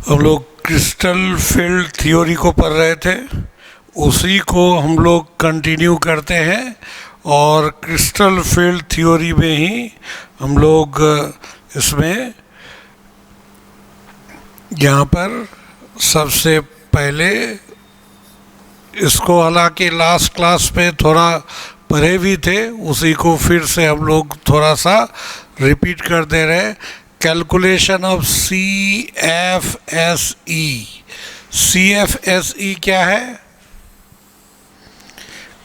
हम लोग crystal field theory को पढ़ रहे थे, उसी को हम लोग कंटिन्यू करते हैं और क्रिस्टल फील्ड थ्योरी में ही हम लोग इसमें यहाँ पर सबसे पहले इसको, हालांकि लास्ट क्लास में थोड़ा पढ़े भी थे, उसी को फिर से हम लोग थोड़ा सा रिपीट कर दे रहे हैं। Calculation of CFSE। CFSE क्या है?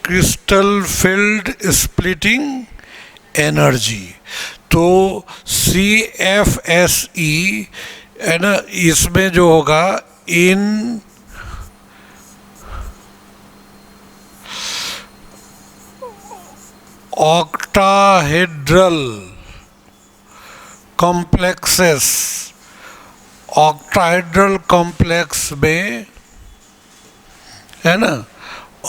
Crystal field splitting energy. तो CFSE है ना, इसमें जो होगा in octahedral complexes, octahedral complex में है ना,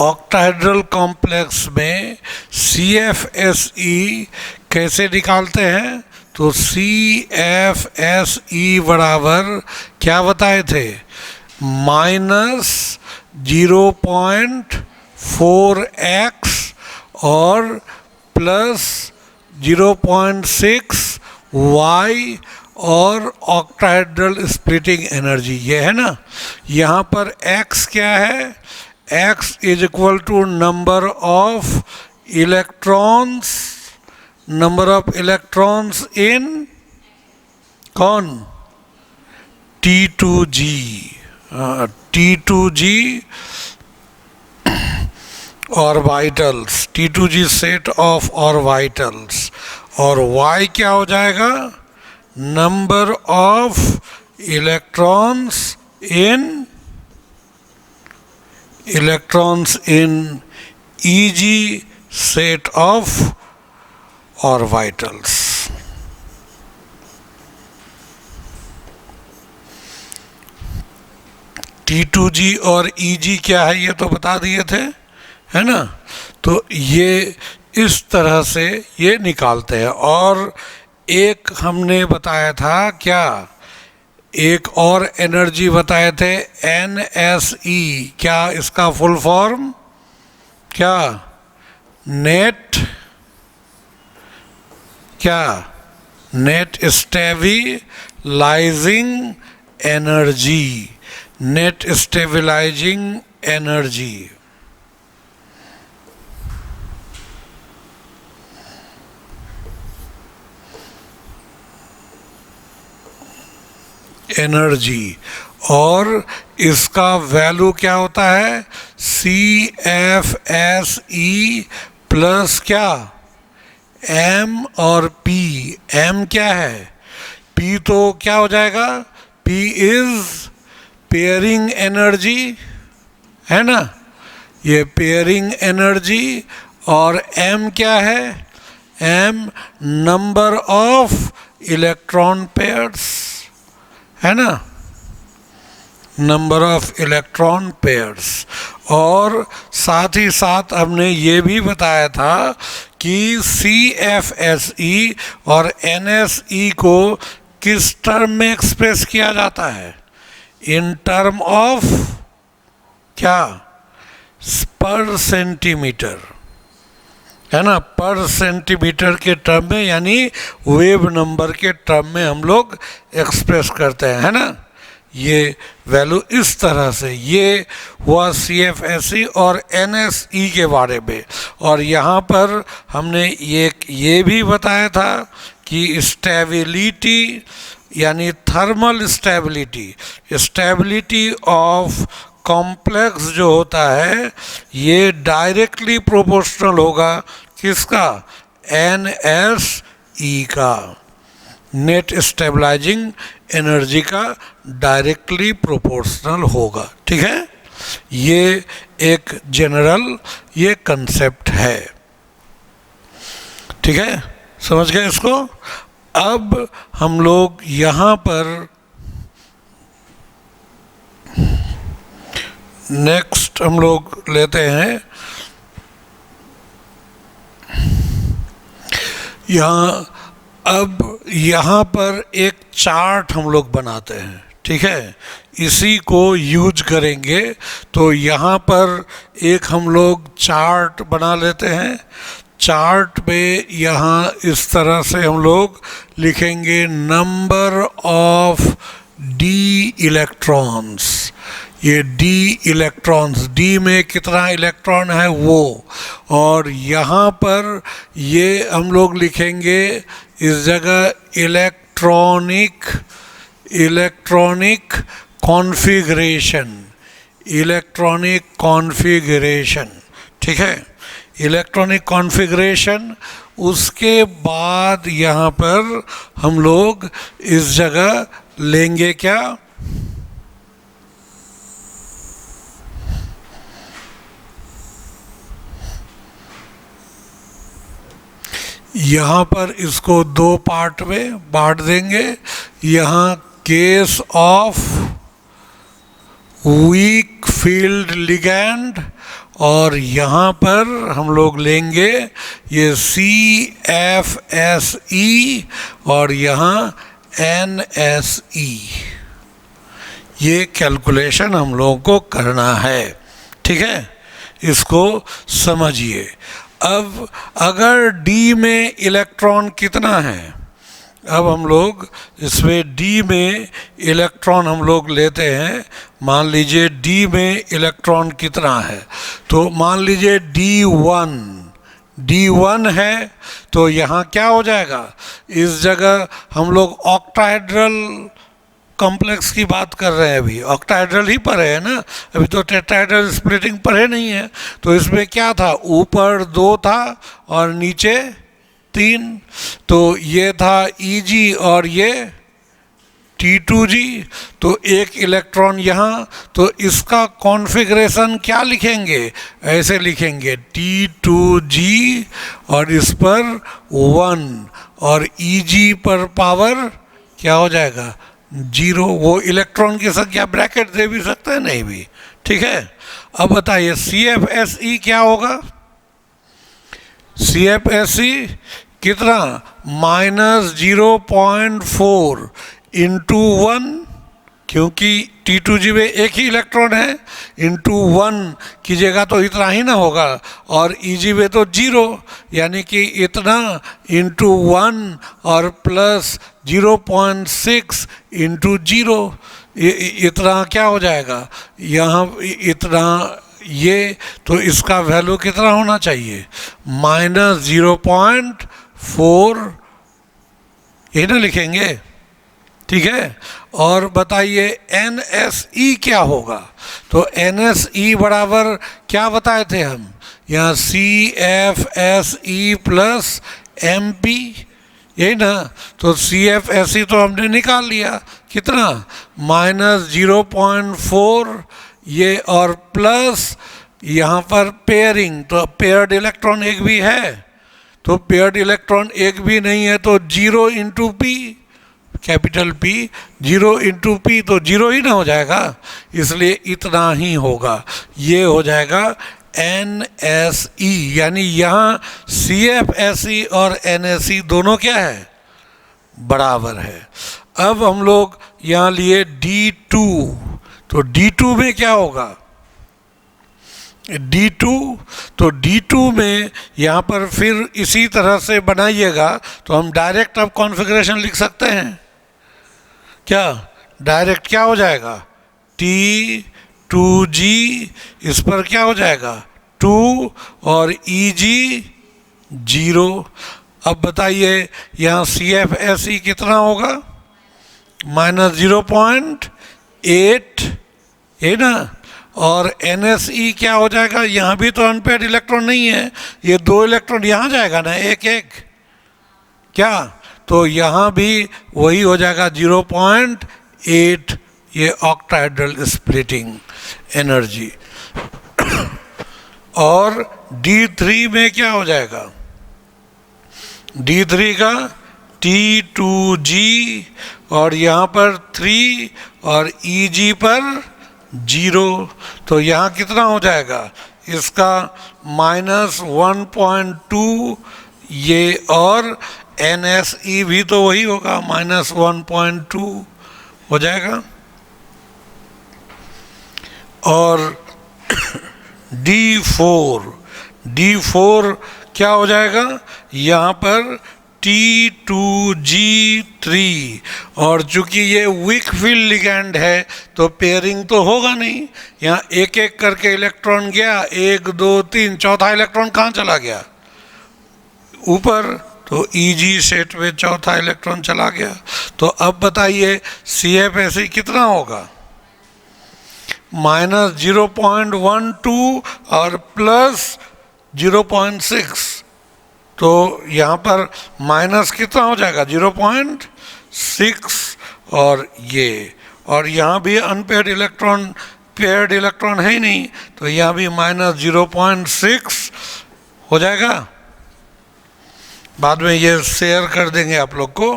ऑक्टाहेड्रल कॉम्प्लेक्स में CFSE कैसे निकालते हैं? तो CFSE बराबर क्या बताए थे? -0.4x और +0.6 y और ऑक्टाहेड्रल स्प्लिटिंग एनर्जी, ये है ना। यहाँ पर x क्या है? x is equal to number of electrons in कौन? T2G। T2G orbitals, T2G set of orbitals. और y क्या हो जाएगा? Number of electrons in EG set of orbitals. T2G और EG क्या है ये तो बता दिए थे, है ना। तो ये इस तरह से ये निकालते हैं। और एक हमने बताया था क्या, एक और एनर्जी बताए थे NSE। क्या इसका फुल फॉर्म क्या? Net stabilising energy, net stabilising energy. Energy और इसका वैल्यू क्या होता है? CFSE प्लस क्या? M और P। M क्या है? P तो क्या हो जाएगा? P इज पेयरिंग एनर्जी, है ना, ये पेयरिंग एनर्जी। और M क्या है? M number of electron pairs, है ना, नंबर ऑफ इलेक्ट्रॉन पेयर्स। और साथ ही साथ हमने ये भी बताया था कि CFSE और NSE को किस टर्म में एक्सप्रेस किया जाता है? इन टर्म ऑफ क्या? पर सेंटीमीटर, है ना, पर सेंटीमीटर के टर्म में, यानी वेव नंबर के टर्म में हम लोग एक्सप्रेस करते हैं, है ना। ये वैल्यू इस तरह से, ये हुआ CFSE और NSE के बारे में। और यहाँ पर हमने ये भी बताया था कि स्टेबिलिटी, यानी थर्मल स्टेबिलिटी ऑफ कॉम्प्लेक्स जो होता है, ये डायरेक्टली प्रोपोर्शनल होगा किसका? NSE का, नेट स्टेबलाइजिंग एनर्जी का डायरेक्टली प्रोपोर्शनल होगा। ठीक है, ये एक जनरल ये कंसेप्ट है। ठीक है, समझ गए इसको। अब हम लोग यहाँ पर नेक्स्ट हम लोग लेते हैं, यहाँ अब यहाँ पर एक चार्ट हम लोग बनाते हैं। ठीक है, इसी को यूज करेंगे। तो यहाँ पर एक हम लोग चार्ट बना लेते हैं। चार्ट पे यहाँ इस तरह से हम लोग लिखेंगे नंबर ऑफ डी इलेक्ट्रॉन्स। ये डी इलेक्ट्रॉन्स, डी में कितना इलेक्ट्रॉन है वो, और यहाँ पर ये हम लोग लिखेंगे इस जगह इलेक्ट्रॉनिक कॉन्फ़िगरेशन, ठीक है, इलेक्ट्रॉनिक कॉन्फ़िगरेशन। उसके बाद यहाँ पर हम लोग इस जगह लेंगे क्या, यहाँ पर इसको दो पार्ट में बांट देंगे। यहाँ case of weak field ligand, और यहाँ पर हम लोग लेंगे ये CFSE और यहाँ NSE। ये कैलकुलेशन हम लोगों को करना है, ठीक है, इसको समझिए। अब अगर डी में इलेक्ट्रॉन कितना है, अब हम लोग इसमें डी में इलेक्ट्रॉन हम लोग लेते हैं। मान लीजिए डी में इलेक्ट्रॉन कितना है, तो मान लीजिए D1 है, तो यहाँ क्या हो जाएगा, इस जगह हम लोग ऑक्टाहेड्रल कॉम्प्लेक्स की बात कर रहे हैं, अभी ऑक्टाहेड्रल ही पढ़े है ना, अभी तो टेट्राहेड्रल स्प्लिटिंग पढ़े नहीं है। तो इसमें क्या था, ऊपर 2 था और नीचे 3, तो ये था Eg और ये T2G, तो एक इलेक्ट्रॉन यहाँ, तो इसका कॉन्फ़िगरेशन क्या लिखेंगे, ऐसे लिखेंगे T2G और इस पर 1 और Eg पर पावर क्या हो जाएगा 0। वो इलेक्ट्रॉन की संख्या ब्रैकेट दे भी सकते हैं, नहीं भी, ठीक है। अब बताइए CFSE क्या होगा, CFSE कितना, -0.4 इंटू 1, क्योंकि T2G में एक ही इलेक्ट्रॉन है, इंटू 1 कीजिएगा तो इतना ही ना होगा, और Eg में तो 0, यानी कि इतना इंटू 1 और प्लस 0.6 इंटू 0, इतना क्या हो जाएगा, यहाँ इतना, ये तो इसका वैल्यू कितना होना चाहिए, -0.4, ये ना लिखेंगे, ठीक है। और बताइए NSE क्या होगा, तो NSE बराबर क्या बताए थे हम, यहाँ CFSE प्लस MP, यही ना, तो CFSE तो हमने निकाल लिया, कितना, -0.4, ये और प्लस यहाँ पर पेयरिंग, तो पेयर्ड इलेक्ट्रॉन एक भी है, तो पेयर्ड इलेक्ट्रॉन एक भी नहीं है, तो 0 into P, capital P, 0 into P, तो 0 ही ना हो जाएगा, इसलिए इतना ही होगा, ये हो जाएगा NSE। यानी यहाँ CFSE और NSE दोनों क्या है, बराबर है। अब हम लोग यहाँ लिए D2, तो D2 में क्या होगा, D2, तो D2 में यहाँ पर फिर इसी तरह से बनाइएगा, तो हम डायरेक्ट अब कॉन्फ़िगरेशन लिख सकते हैं क्या, डायरेक्ट क्या हो जाएगा, T2G, इस पर क्या हो जाएगा 2 और Eg 0। अब बताइए यहाँ CFSE कितना होगा, -0.8, है ना, और NSE क्या हो जाएगा, यहाँ भी तो अनपेयर्ड इलेक्ट्रॉन नहीं है, ये 2 इलेक्ट्रॉन यहाँ जाएगा ना, एक एक, क्या, तो यहाँ भी वही हो जाएगा 0.8, ये ऑक्टाहेड्रल स्प्लिटिंग एनर्जी। और D3 में क्या हो जाएगा, D3 का T2G और यहाँ पर 3 और Eg पर 0, तो यहाँ कितना हो जाएगा, इसका -1.2, ये और NSE भी तो वही होगा, -1.2 हो जाएगा, और D4 क्या हो जाएगा यहाँ पर T2G3, और चूंकि ये वीक फील्ड लिगैंड है तो पेयरिंग तो होगा नहीं। यहाँ एक एक करके इलेक्ट्रॉन गया, 1 2 3, चौथा इलेक्ट्रॉन कहाँ चला गया? ऊपर। तो EG सेट में चौथा इलेक्ट्रॉन चला गया। तो अब बताइए CFSE कितना होगा? -0.12 और +0.6। तो यहाँ पर माइनस कितना हो जाएगा? 0.6। और यहाँ भी अनपेयर्ड इलेक्ट्रॉन, पेयर्ड इलेक्ट्रॉन है ही नहीं, तो यहाँ भी -0.6 हो जाएगा। बाद में ये शेयर कर देंगे आप लोग को,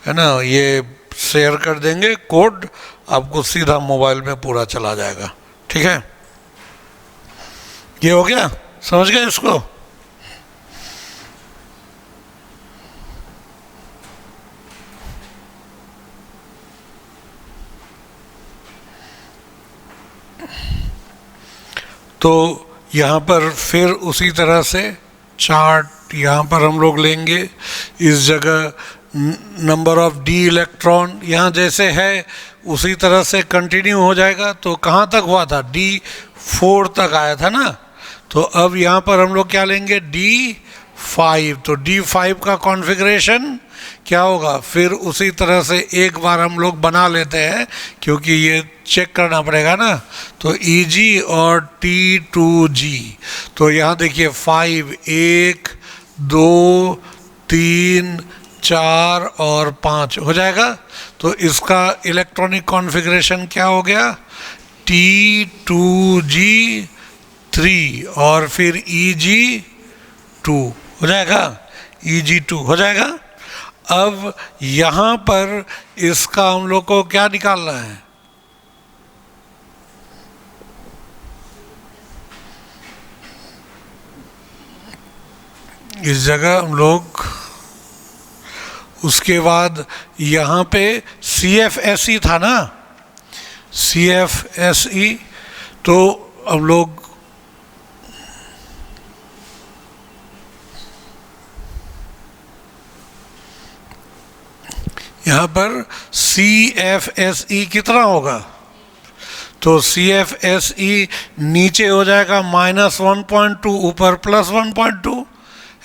है ना, ये शेयर कर देंगे कोड, आपको सीधा मोबाइल में पूरा चला जाएगा। ठीक है, ये हो गया, समझ गए इसको? तो यहाँ पर फिर उसी तरह से चार्ट यहाँ पर हम लोग लेंगे। इस जगह नंबर ऑफ D इलेक्ट्रॉन यहाँ जैसे है उसी तरह से कंटिन्यू हो जाएगा। तो कहाँ तक हुआ था? D4 तक आया था ना। तो अब यहाँ पर हम लोग क्या लेंगे? D5। तो D5 का कॉन्फ़िगरेशन क्या होगा? फिर उसी तरह से एक बार हम लोग बना लेते हैं, क्योंकि ये चेक करना पड़ेगा ना। तो EG और T2G। तो यहाँ देखिए 5, 1 2 3 4 और 5 हो जाएगा। तो इसका इलेक्ट्रॉनिक कॉन्फ़िगरेशन क्या हो गया? T2G3 और फिर EG2 हो जाएगा। EG2 हो जाएगा। अब यहाँ पर इसका हम लोग को क्या निकालना है? इस जगह हम लोग, उसके बाद यहाँ पे CFSE था ना, CFSE। तो हम लोग यहाँ पर CFSE कितना होगा? तो CFSE नीचे हो जाएगा -1.2, ऊपर +1.2,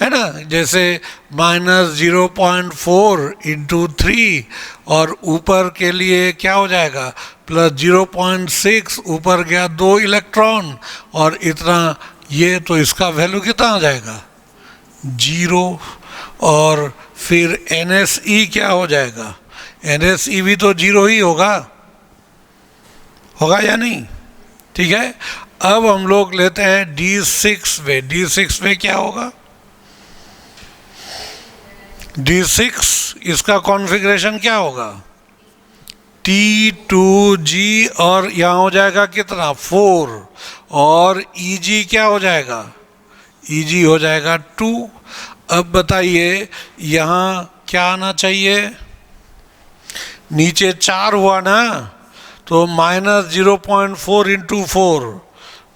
है ना। जैसे -0.4 × 3, और ऊपर के लिए क्या हो जाएगा? +0.6, ऊपर गया 2 इलेक्ट्रॉन और इतना, ये तो इसका वैल्यू कितना आ जाएगा? 0। और फिर NSE क्या हो जाएगा? NSE भी तो 0 ही होगा या नहीं? ठीक है। अब हम लोग लेते हैं D6 में। D6 में क्या होगा? D6 इसका कॉन्फ़िगरेशन क्या होगा? T2G और यहाँ हो जाएगा कितना? 4। और EG क्या हो जाएगा? EG हो जाएगा 2। अब बताइए यहाँ क्या आना चाहिए? नीचे 4 हुआ ना, तो -0.4 × 4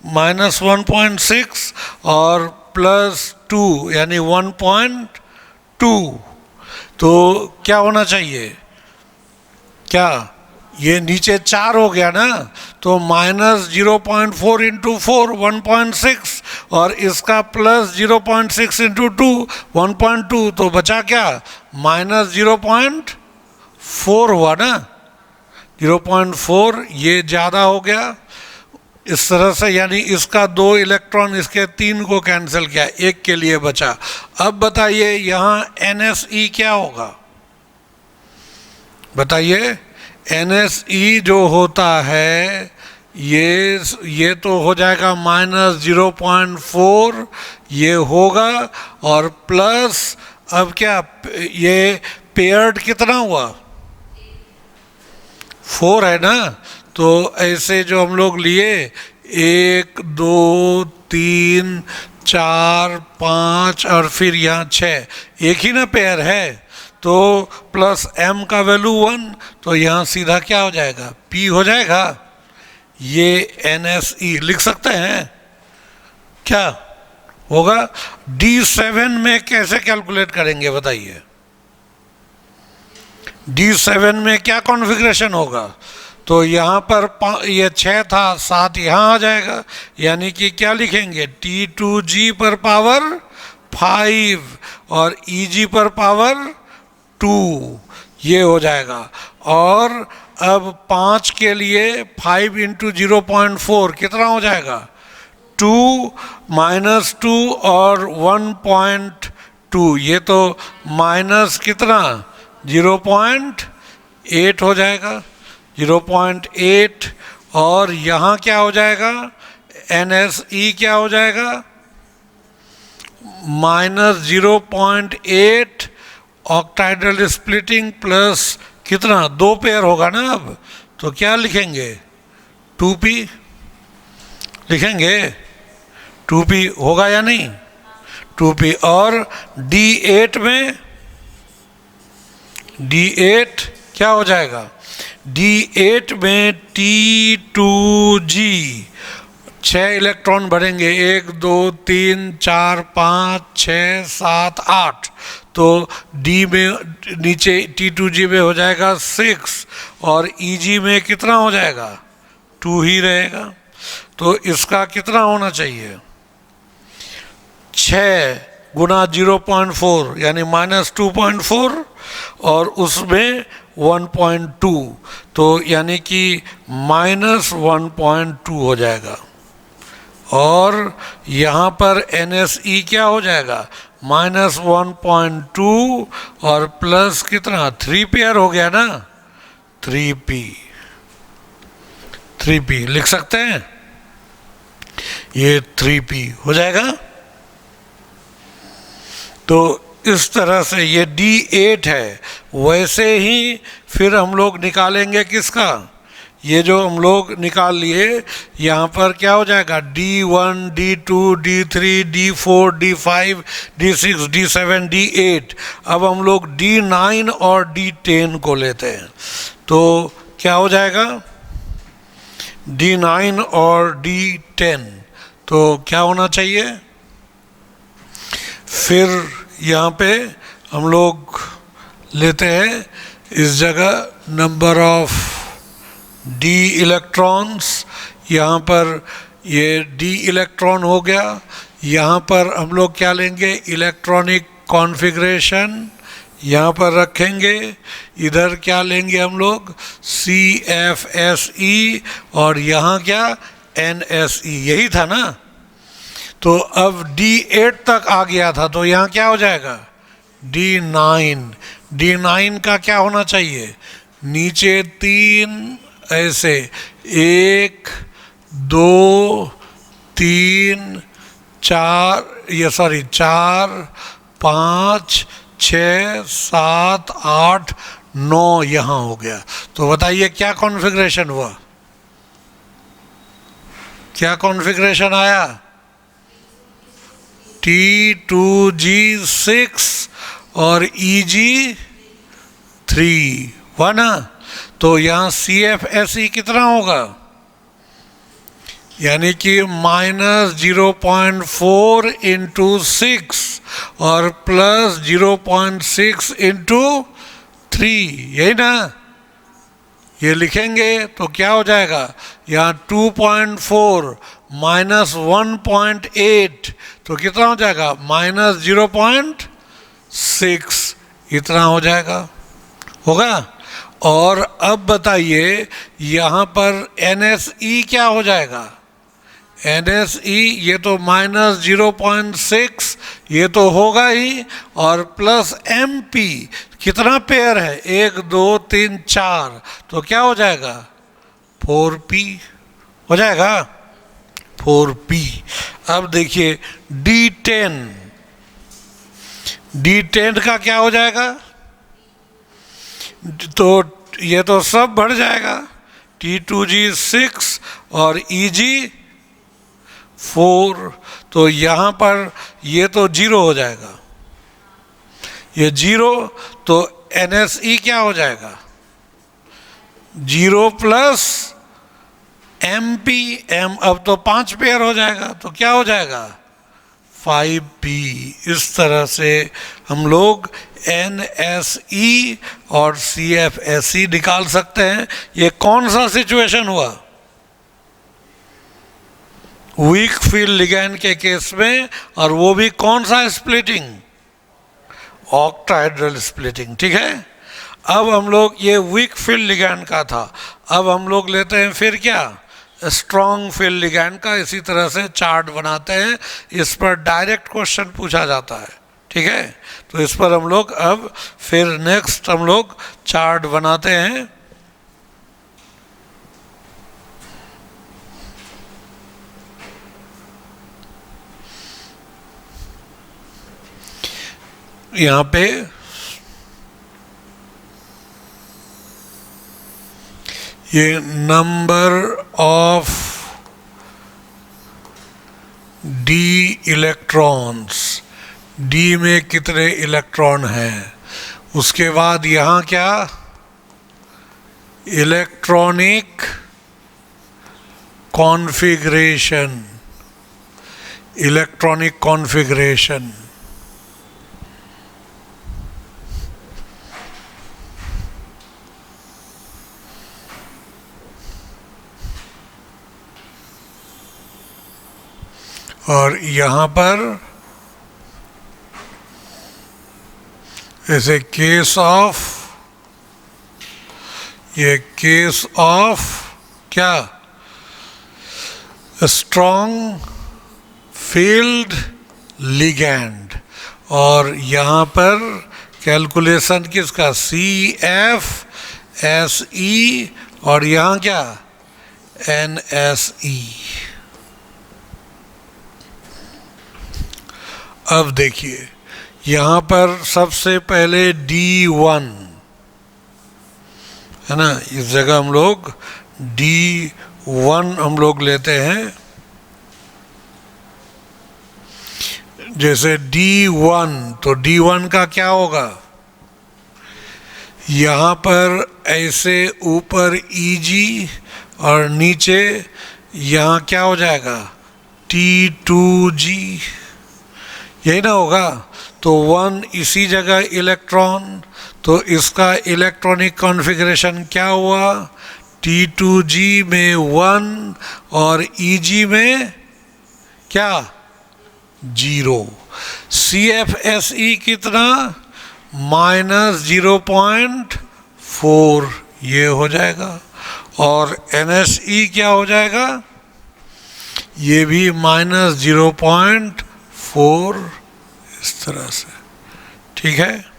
-1.6 और +2 यानी 1.2। तो क्या होना चाहिए? क्या ये नीचे 4 हो गया ना, तो -0.4 × 4 1.6 और इसका +0.6 × 2 1.2, तो बचा क्या? -0.4 हुआ ना। 0.4 ये ज़्यादा हो गया इस तरह से, यानी इसका 2 इलेक्ट्रॉन इसके 3 को कैंसिल किया, 1 के लिए बचा। अब बताइए यहाँ NSE क्या होगा? बताइए NSE जो होता है ये तो हो जाएगा -0.4 ये होगा, और प्लस अब क्या, ये पेयर्ड कितना हुआ? 4 है ना। तो ऐसे जो हम लोग लिए 1 2 3 4 5 और फिर यहाँ 6, एक ही ना पेयर है, तो प्लस M का वैल्यू 1, तो यहाँ सीधा क्या हो जाएगा? P हो जाएगा। ये NSE लिख सकते हैं क्या होगा? D7 में कैसे कैलकुलेट करेंगे बताइए? D7 में क्या कॉन्फ़िगरेशन होगा? तो यहाँ पर ये 6 था, 7 यहाँ आ जाएगा, यानी कि क्या लिखेंगे? T2G पर पावर 5 और EG पर पावर 2, ये हो जाएगा। और अब 5 के लिए 5 इंटू 0.4 कितना हो जाएगा? 2 -2 और 1.2, ये तो माइनस कितना 0.8 हो जाएगा, 0.8। और यहाँ क्या हो जाएगा? NSE क्या हो जाएगा? -0.8 ऑक्टाइडल स्प्लिटिंग प्लस कितना 2 पेयर होगा ना। अब तो क्या लिखेंगे? 2p लिखेंगे। 2p होगा या नहीं? 2p। और D8 में D8 क्या हो जाएगा? D8 में T2G 6 इलेक्ट्रॉन भरेंगे, 1 2 3 4 5 6 7 8। तो D में नीचे T2G में हो जाएगा 6 और EG में कितना हो जाएगा? 2 ही रहेगा। तो इसका कितना होना चाहिए? 6 गुना 0.4 यानी -2.4 और उसमें 1.2, तो यानी कि -1.2 हो जाएगा। और यहाँ पर NSE क्या हो जाएगा? -1.2 और प्लस कितना 3 पेयर हो गया ना, 3p लिख सकते हैं, ये 3p हो जाएगा। तो इस तरह से ये D8 है। वैसे ही फिर हम लोग निकालेंगे किसका? ये जो हम लोग निकाल लिए, यहाँ पर क्या हो जाएगा? D1 D2 D3 D4 D5 D6 D7 D8। अब हम लोग D9 और D10 को लेते हैं, तो क्या हो जाएगा? D9 और D10, तो क्या होना चाहिए? फिर यहाँ पे हम लोग लेते हैं इस जगह नंबर ऑफ D इलेक्ट्रॉन्स। यहाँ पर ये D इलेक्ट्रॉन हो गया। यहाँ पर हम लोग क्या लेंगे? इलेक्ट्रॉनिक कॉन्फ़िगरेशन यहाँ पर रखेंगे। इधर क्या लेंगे हम लोग? CFSE और यहाँ क्या? NSE, यही था ना। तो अब D8 तक आ गया था, तो यहाँ क्या हो जाएगा? D9। D9 का क्या होना चाहिए? नीचे 3 ऐसे 1 2 3 4 4 5 6 7 8 9 यहाँ हो गया। तो बताइए क्या कॉन्फ़िगरेशन हुआ? क्या कॉन्फ़िगरेशन आया? T2G6 और EG3 हुआ ना। तो यहाँ CFSE कितना होगा? यानी कि -0.4 इंटू 6 और प्लस 0.6 इंटू 3, यही ना। ये लिखेंगे तो क्या हो जाएगा? यहाँ 2.4 -1.8, तो कितना हो जाएगा? -0.6, इतना हो जाएगा, होगा। और अब बताइए यहाँ पर NSE क्या हो जाएगा? NSE ये तो -0.6 ये तो होगा ही, और प्लस MP कितना पेयर है? 1 2 3 4, तो क्या हो जाएगा? 4p हो जाएगा, 4p। अब देखिए D10 का क्या हो जाएगा? तो ये तो सब बढ़ जाएगा, T2G6 और EG4। तो यहाँ पर ये तो 0 हो जाएगा, ये 0। तो NSE क्या हो जाएगा? 0 प्लस MP, M अब तो 5 पेयर हो जाएगा, तो क्या हो जाएगा 5P। इस तरह से हम लोग NSE और CFSE निकाल सकते हैं। ये कौन सा सिचुएशन हुआ, वीक फील्ड लिगैंड के केस में, और वो भी कौन सा स्प्लिटिंग, ऑक्टाहेड्रल स्प्लिटिंग। ठीक है, अब हम लोग, ये वीक फील्ड लिगैंड का था, अब हम लोग लेते हैं फिर क्या, स्ट्रॉन्ग फील्ड लिगैंड का। इसी तरह से चार्ट बनाते हैं, इस पर डायरेक्ट क्वेश्चन पूछा जाता है। ठीक है, तो इस पर हम लोग अब फिर नेक्स्ट हम लोग चार्ट बनाते हैं। यहाँ पे ये number of D electrons, D में कितने इलेक्ट्रॉन हैं, उसके बाद यहाँ क्या, इलेक्ट्रॉनिक कॉन्फ़िगरेशन, इलेक्ट्रॉनिक कॉन्फ़िगरेशन। और यहाँ पर ऐसे केस ऑफ, ये केस ऑफ क्या, स्ट्रॉन्ग फील्ड लिगैंड, और यहाँ पर कैलकुलेशन किसका, CFSE, और यहाँ क्या, NSE। अब देखिए यहाँ पर सबसे पहले D1 है ना, इस जगह हम लोग D1 हम लोग लेते हैं। जैसे D1, तो D1 का क्या होगा, यहाँ पर ऐसे ऊपर EG और नीचे यहाँ क्या हो जाएगा T2G, यही ना होगा। तो 1 इसी जगह इलेक्ट्रॉन, तो इसका इलेक्ट्रॉनिक कॉन्फ़िगरेशन क्या हुआ, T2G में 1 और EG में क्या 0। CFSE कितना, -0.4 ये हो जाएगा, और NSE क्या हो जाएगा, ये भी -0.4, इस तरह से। ठीक है,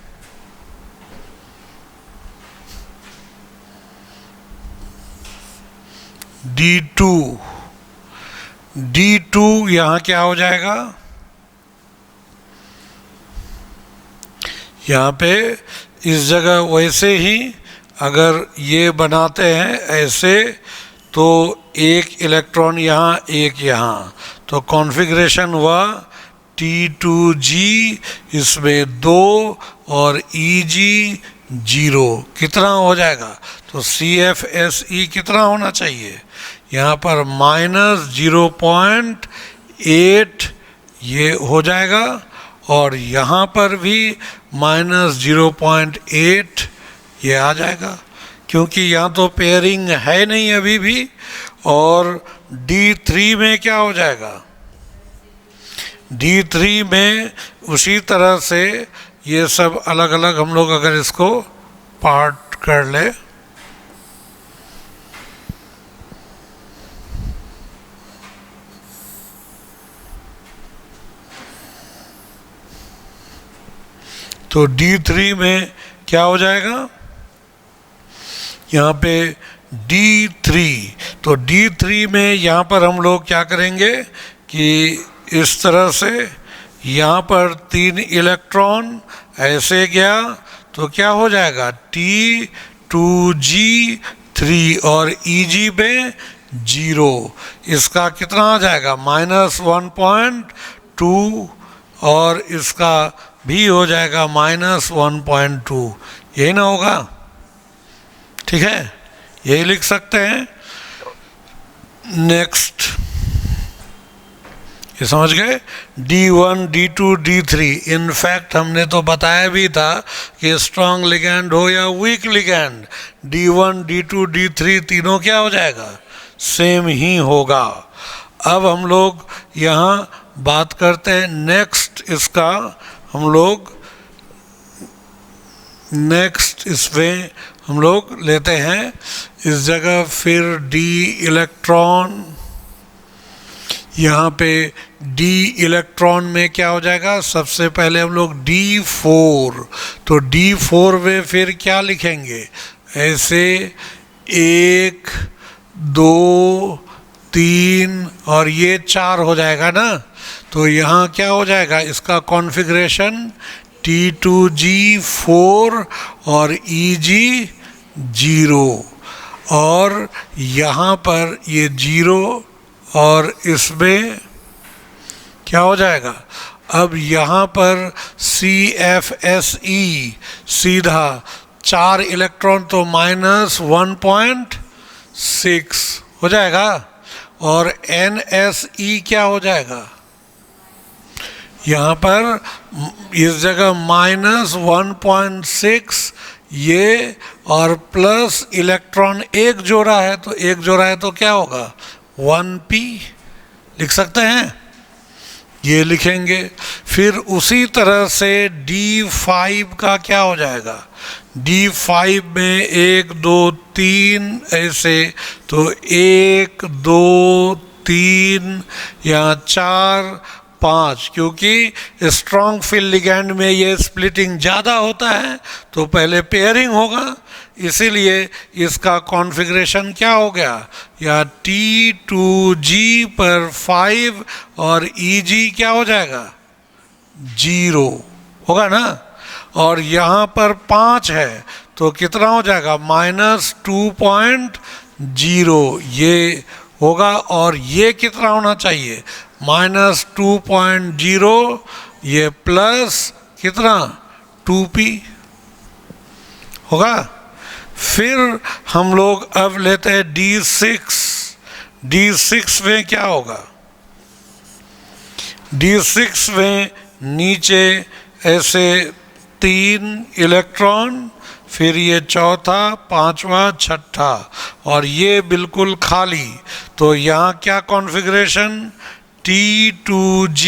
D2 यहाँ क्या हो जाएगा, यहाँ पे इस जगह वैसे ही अगर ये बनाते हैं ऐसे, तो एक इलेक्ट्रॉन यहाँ एक यहाँ, तो कॉन्फ़िगरेशन हुआ T2G, इसमें 2 और EG 0, कितना हो जाएगा, तो CFSE कितना होना चाहिए, यहाँ पर -0.8 ये हो जाएगा, और यहाँ पर भी -0.8 ये आ जाएगा, क्योंकि यहाँ तो पेयरिंग है नहीं अभी भी। और D3 में क्या हो जाएगा, D3 में उसी तरह से ये सब अलग अलग हम लोग अगर इसको पार्ट कर ले, तो D3 में क्या हो जाएगा, यहाँ पे D3, तो D3 में यहाँ पर हम लोग क्या करेंगे कि इस तरह से यहाँ पर 3 इलेक्ट्रॉन ऐसे गया, तो क्या हो जाएगा T2G3 और EG में 0, इसका कितना आ जाएगा -1.2, और इसका भी हो जाएगा -1.2, यही ना होगा। ठीक है, यही लिख सकते हैं। नेक्स्ट, ये समझ गए, D1, D2, D3। इनफैक्ट हमने तो बताया भी था कि स्ट्रॉन्ग लिगैंड हो या week ligand, D1, D2, D3 तीनों क्या हो जाएगा, सेम ही होगा। अब हम लोग यहाँ बात करते हैं नेक्स्ट इसका, हम लोग नेक्स्ट इसमें हम लोग लेते हैं इस जगह फिर D इलेक्ट्रॉन, यहाँ पे D इलेक्ट्रॉन में क्या हो जाएगा, सबसे पहले हम लोग D4, तो D4 में फिर क्या लिखेंगे, ऐसे 1 2 3 और ये 4 हो जाएगा ना। तो यहाँ क्या हो जाएगा इसका कॉन्फ़िगरेशन, T2G4 और EG0, और यहाँ पर ये 0 और इसमें क्या हो जाएगा, अब यहाँ पर CFSE सीधा 4 इलेक्ट्रॉन तो -1.6 हो जाएगा, और NSE क्या हो जाएगा, यहाँ पर इस जगह -1.6 ये, और प्लस इलेक्ट्रॉन एक जोड़ा है, तो एक जोड़ा है तो क्या होगा 1p लिख सकते हैं, ये लिखेंगे। फिर उसी तरह से D5 का क्या हो जाएगा, D5 में 1 2 3 ऐसे, तो 1 2 3 या 4 5, क्योंकि स्ट्रॉन्ग फील्ड लिगैंड में ये स्प्लिटिंग ज़्यादा होता है तो पहले पेयरिंग होगा, इसीलिए इसका कॉन्फ़िगरेशन क्या हो गया, या T2G पर 5 और EG क्या हो जाएगा 0 होगा ना, और यहाँ पर 5 है तो कितना हो जाएगा -2.0 ये होगा, और ये कितना होना चाहिए -2.0, ये प्लस कितना 2p होगा। फिर हम लोग अब लेते हैं D6 में क्या होगा, D6 में नीचे ऐसे 3 इलेक्ट्रॉन, फिर ये चौथा पांचवा छठा, और ये बिल्कुल खाली, तो यहाँ क्या कॉन्फ़िगरेशन, T2G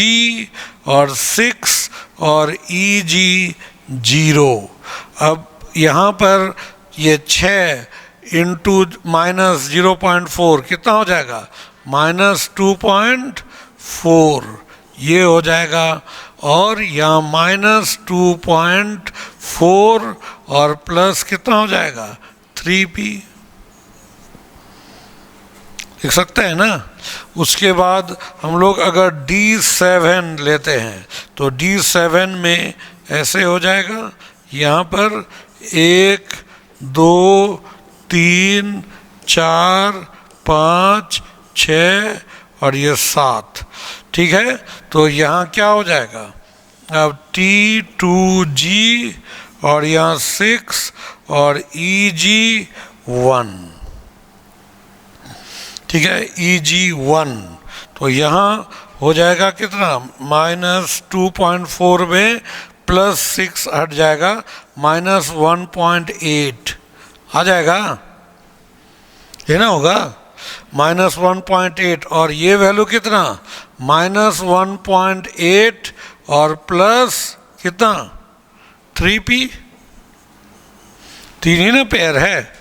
और 6 और EG0। अब यहाँ पर ये 6 इंटू -0.4 कितना हो जाएगा -2.4 ये हो जाएगा, और यहाँ -2.4 और प्लस कितना हो जाएगा 3p लिख सकते हैं ना। उसके बाद हम लोग अगर D7 लेते हैं तो D7 में ऐसे हो जाएगा, यहाँ पर 1 2 3 4 5 6 और ये 7, ठीक है। तो यहाँ क्या हो जाएगा, अब T2G और यहाँ 6 और EG1, ठीक है, EG1, तो यहाँ हो जाएगा कितना -2.4 में +6 हट जाएगा -1.8 आ जाएगा, ये ना होगा -1.8, और ये वैल्यू कितना -1.8 और प्लस कितना 3p, 3 ही ना पेयर है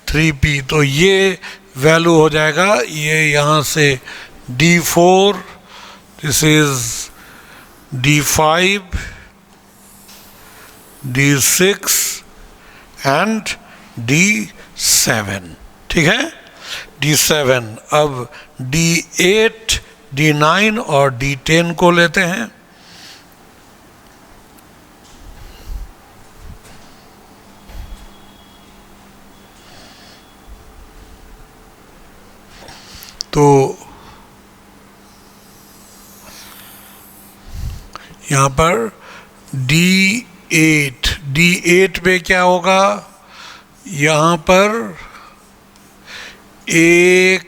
3p, तो ये वैल्यू हो जाएगा, ये यहाँ से D4, this is D5, D6 and D7, ठीक है, D7। अब D8, D9 और D10 को लेते हैं। तो यहाँ पर D8 में क्या होगा, यहाँ पर 1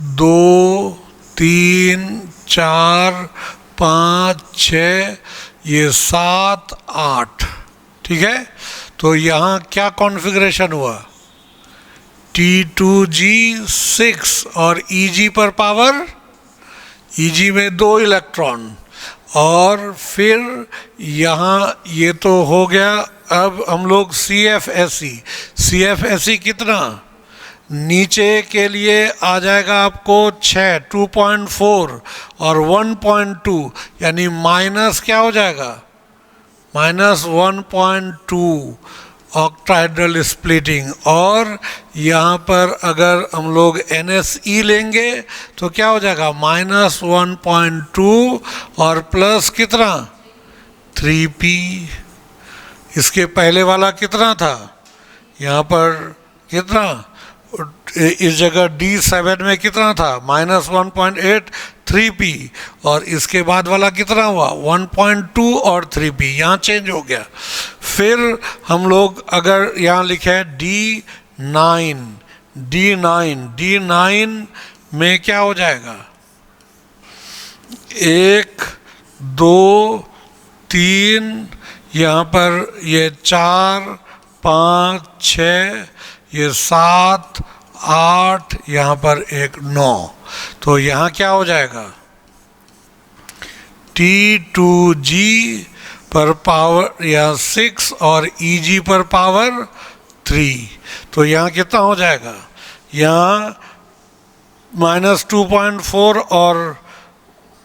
दो, तीन, चार, पाँच, छः, ये सात, आठ। ठीक है, तो यहाँ क्या कॉन्फ़िगरेशन हुआ? T2G6 और Eg पर पावर, Eg में 2 इलेक्ट्रॉन, और फिर यहाँ ये तो हो गया। अब हम लोग CFSE कितना, नीचे के लिए आ जाएगा आपको 6, 2.4 और 1.2, यानी माइनस क्या हो जाएगा, -1.2 ऑक्टाहेड्रल स्प्लिटिंग। और यहाँ पर अगर हम लोग NSE लेंगे तो क्या हो जाएगा, -1.2 और प्लस कितना, 3p। इसके पहले वाला कितना था, यहाँ पर कितना, इस जगह D7 में कितना था, -1.8, 3p, और इसके बाद वाला कितना हुआ, 1.2 और 3p, यहाँ चेंज हो गया। फिर हम लोग अगर यहाँ लिखे D9 में क्या हो जाएगा, 1, 2, 3, यहाँ पर ये 4, 5, 6, ये 7, 8, यहाँ पर एक 9, तो यहाँ क्या हो जाएगा, T2G पर पावर या 6 और Eg पर पावर 3, तो यहाँ कितना हो जाएगा, यहाँ -2.4 और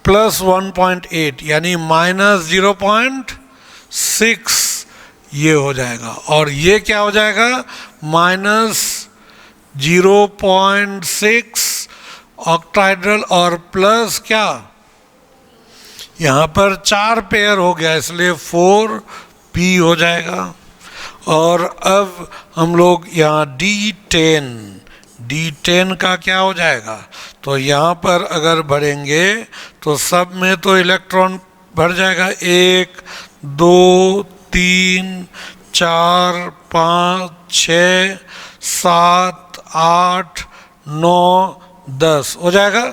+1.8, यानी -0.6 ये हो जाएगा। और ये क्या हो जाएगा, -0.6 ऑक्टाहेड्रल और प्लस क्या, यहाँ पर 4 पेयर हो गया इसलिए 4p हो जाएगा। और अब हम लोग यहाँ D10 का क्या हो जाएगा, तो यहाँ पर अगर भरेंगे तो सब में तो इलेक्ट्रॉन भर जाएगा, 1, 2, 3, 4, 5, 6, 7, 8, 9, 10 हो जाएगा।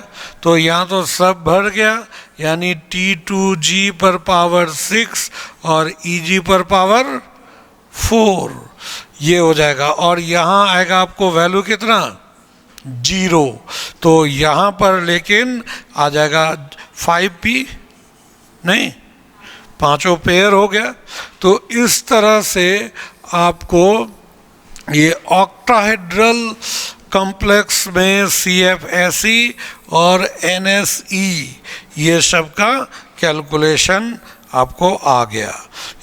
तो यहाँ तो सब भर गया, यानी T2G पर पावर 6 और Eg पर पावर 4 ये हो जाएगा। और यहाँ आएगा आपको वैल्यू कितना, 0, तो यहाँ पर लेकिन आ जाएगा 5p, नहीं, पांचों पेयर हो गया। तो इस तरह से आपको ये ऑक्टाहेड्रल कॉम्प्लेक्स में CFSE और NSE ये सब का कैलकुलेशन आपको आ गया।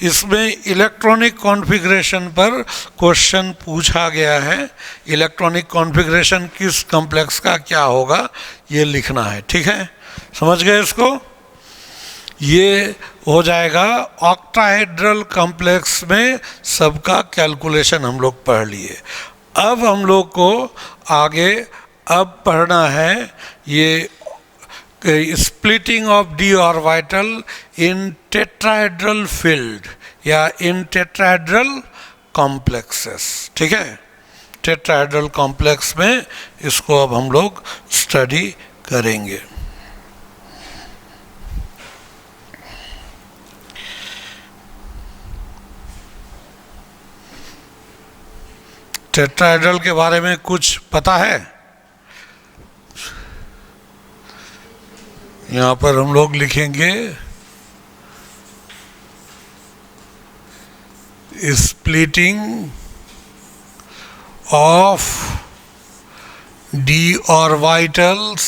इसमें इलेक्ट्रॉनिक कॉन्फ़िगरेशन पर क्वेश्चन पूछा गया है, इलेक्ट्रॉनिक कॉन्फ़िगरेशन किस कॉम्प्लेक्स का क्या होगा ये लिखना है। ठीक है, समझ गए इसको। ये हो जाएगा ऑक्टाहेड्रल कॉम्प्लेक्स में सबका कैलकुलेशन हम लोग पढ़ लिए। अब हम लोग को आगे अब पढ़ना है ये splitting of d orbital in tetrahedral field या इन टेट्राहेड्रल कॉम्प्लेक्सेस। ठीक है, टेट्राहेड्रल कॉम्प्लेक्स में इसको अब हम लोग स्टडी करेंगे। टेट्राहेड्रल के बारे में कुछ पता है? यहाँ पर हम लोग लिखेंगे splitting of d orbitals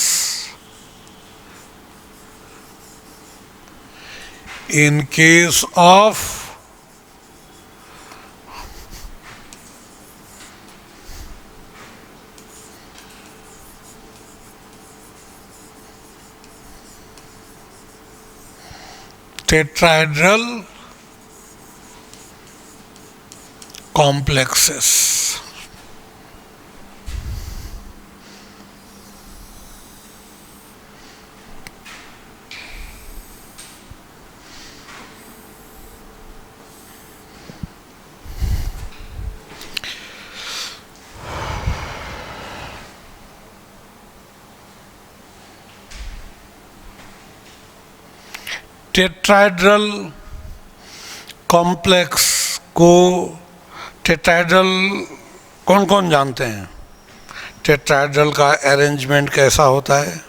in case of tetrahedral complexes। Tetrahedral complex को, टेट्राहेड्रल कौन कौन जानते हैं? टेट्राहेड्रल का अरेंजमेंट कैसा होता है?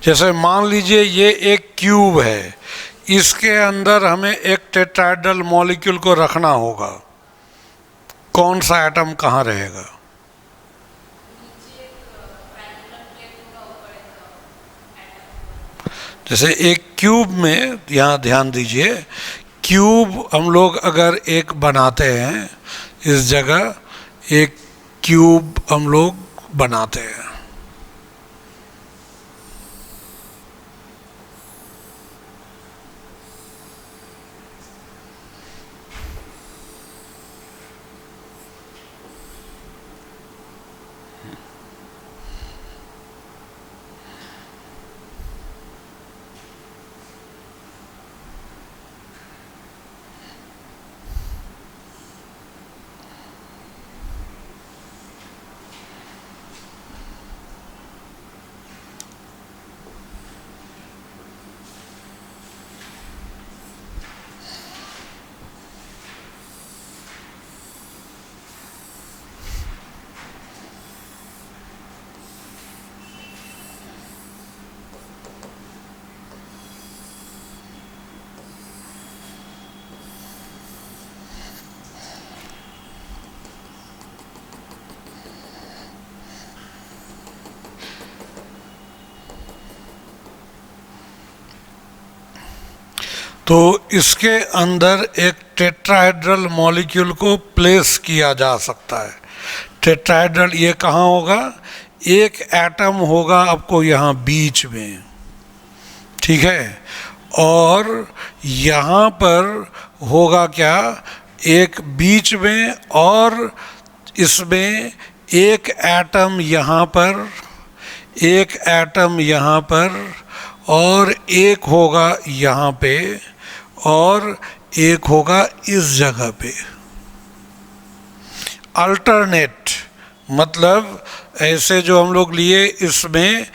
जैसे मान लीजिए ये एक क्यूब है, इसके अंदर हमें एक टेट्राहेड्रल मॉलिक्यूल को रखना होगा, कौन सा एटम कहाँ रहेगा? जैसे एक क्यूब में, यहाँ ध्यान दीजिए, क्यूब हम लोग अगर एक बनाते हैं, इस जगह एक क्यूब हम लोग बनाते हैं, तो इसके अंदर एक टेट्राहेड्रल मॉलिक्यूल को प्लेस किया जा सकता है। टेट्राहेड्रल ये कहाँ होगा? एक एटम होगा आपको यहाँ बीच में, ठीक है, और यहाँ पर होगा क्या, एक बीच में, और इसमें एक एटम यहाँ पर, एक एटम यहाँ पर, और एक होगा यहाँ पे, और एक होगा इस जगह पे। अल्टरनेट मतलब ऐसे जो हम लोग लिए, इसमें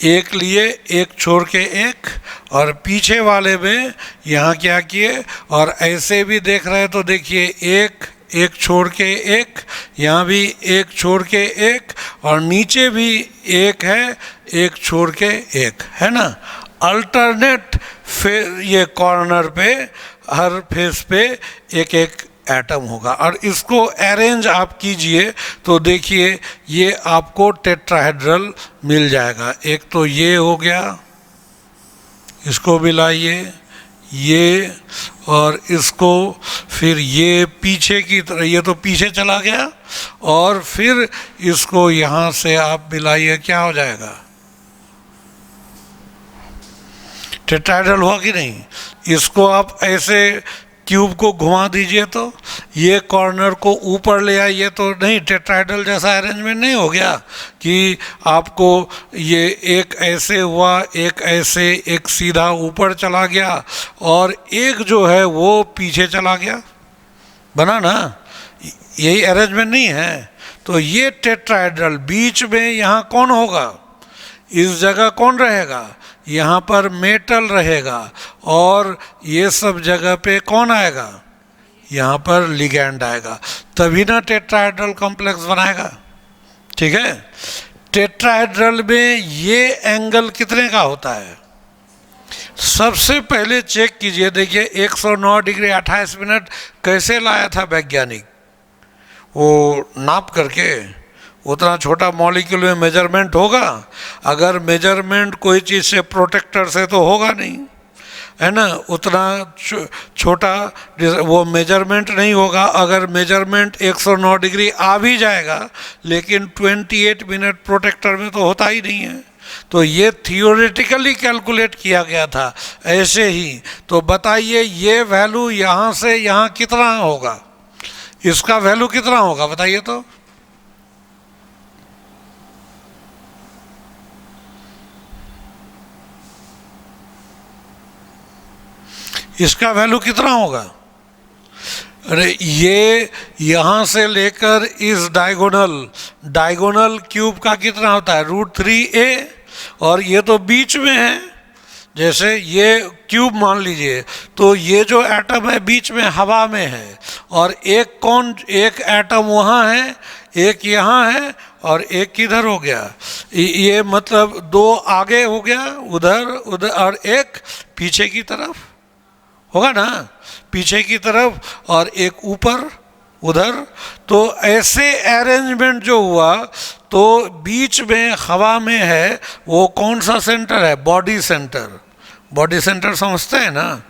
एक लिए, एक छोड़ के एक, और पीछे वाले में यहाँ क्या किए, और ऐसे भी देख रहे हैं तो देखिए एक, एक छोड़ के एक, यहाँ भी एक छोड़ के एक, और नीचे भी एक है, एक छोड़ के एक, है ना। अल्टरनेट फिर ये कॉर्नर पे हर फेस पे एक एक एटम होगा, और इसको अरेंज आप कीजिए तो देखिए ये आपको टेट्राहेड्रल मिल जाएगा। एक तो ये हो गया, इसको मिलाइए, ये और इसको, फिर ये पीछे की तरह, ये तो पीछे चला गया, और फिर इसको यहाँ से आप मिलाइए, क्या हो जाएगा? टेट्राहेड्रल हुआ कि नहीं? इसको आप ऐसे क्यूब को घुमा दीजिए तो ये कॉर्नर को ऊपर ले आइए, तो नहीं, टेट्राहेड्रल जैसा अरेंजमेंट नहीं हो गया कि आपको ये एक ऐसे हुआ, एक ऐसे, एक सीधा ऊपर चला गया, और एक जो है वो पीछे चला गया, बना ना? यही अरेंजमेंट नहीं है। तो ये टेट्राहेड्रल बीच में यहाँ कौन होगा? इस जगह कौन रहेगा? यहाँ पर मेटल रहेगा, और ये सब जगह पे कौन आएगा? यहाँ पर लिगैंड आएगा, तभी ना टेट्राहेड्रल कॉम्प्लेक्स बनाएगा, ठीक है। टेट्राहेड्रल में ये एंगल कितने का होता है? सबसे पहले चेक कीजिए, देखिए 109 डिग्री 28 मिनट कैसे लाया था वैज्ञानिक, वो नाप करके। उतना छोटा मॉलिक्यूल में मेजरमेंट होगा? अगर मेजरमेंट कोई चीज़ से, प्रोटेक्टर से, तो होगा नहीं, है ना। उतना छोटा वो मेजरमेंट नहीं होगा। अगर मेजरमेंट 109 डिग्री आ भी जाएगा, लेकिन 28 मिनट प्रोटेक्टर में तो होता ही नहीं है। तो ये थियोरेटिकली कैलकुलेट किया गया था ऐसे ही। तो बताइए ये वैल्यू यहाँ से यहाँ कितना होगा? इसका वैल्यू कितना होगा बताइए तो? इसका वैल्यू कितना होगा? अरे ये यहाँ से लेकर इस डायगोनल क्यूब का कितना होता है? √3a, और ये तो बीच में है, जैसे ये क्यूब मान लीजिए, तो ये जो एटम है बीच में हवा में है, और एक एटम वहाँ है, एक यहाँ है, और एक किधर हो गया, ये मतलब दो आगे हो गया उधर उधर, और एक पीछे की तरफ होगा ना, पीछे की तरफ, और एक ऊपर उधर। तो ऐसे अरेंजमेंट जो हुआ, तो बीच में हवा में है वो कौन सा सेंटर है, बॉडी सेंटर। बॉडी सेंटर समझते हैं ना,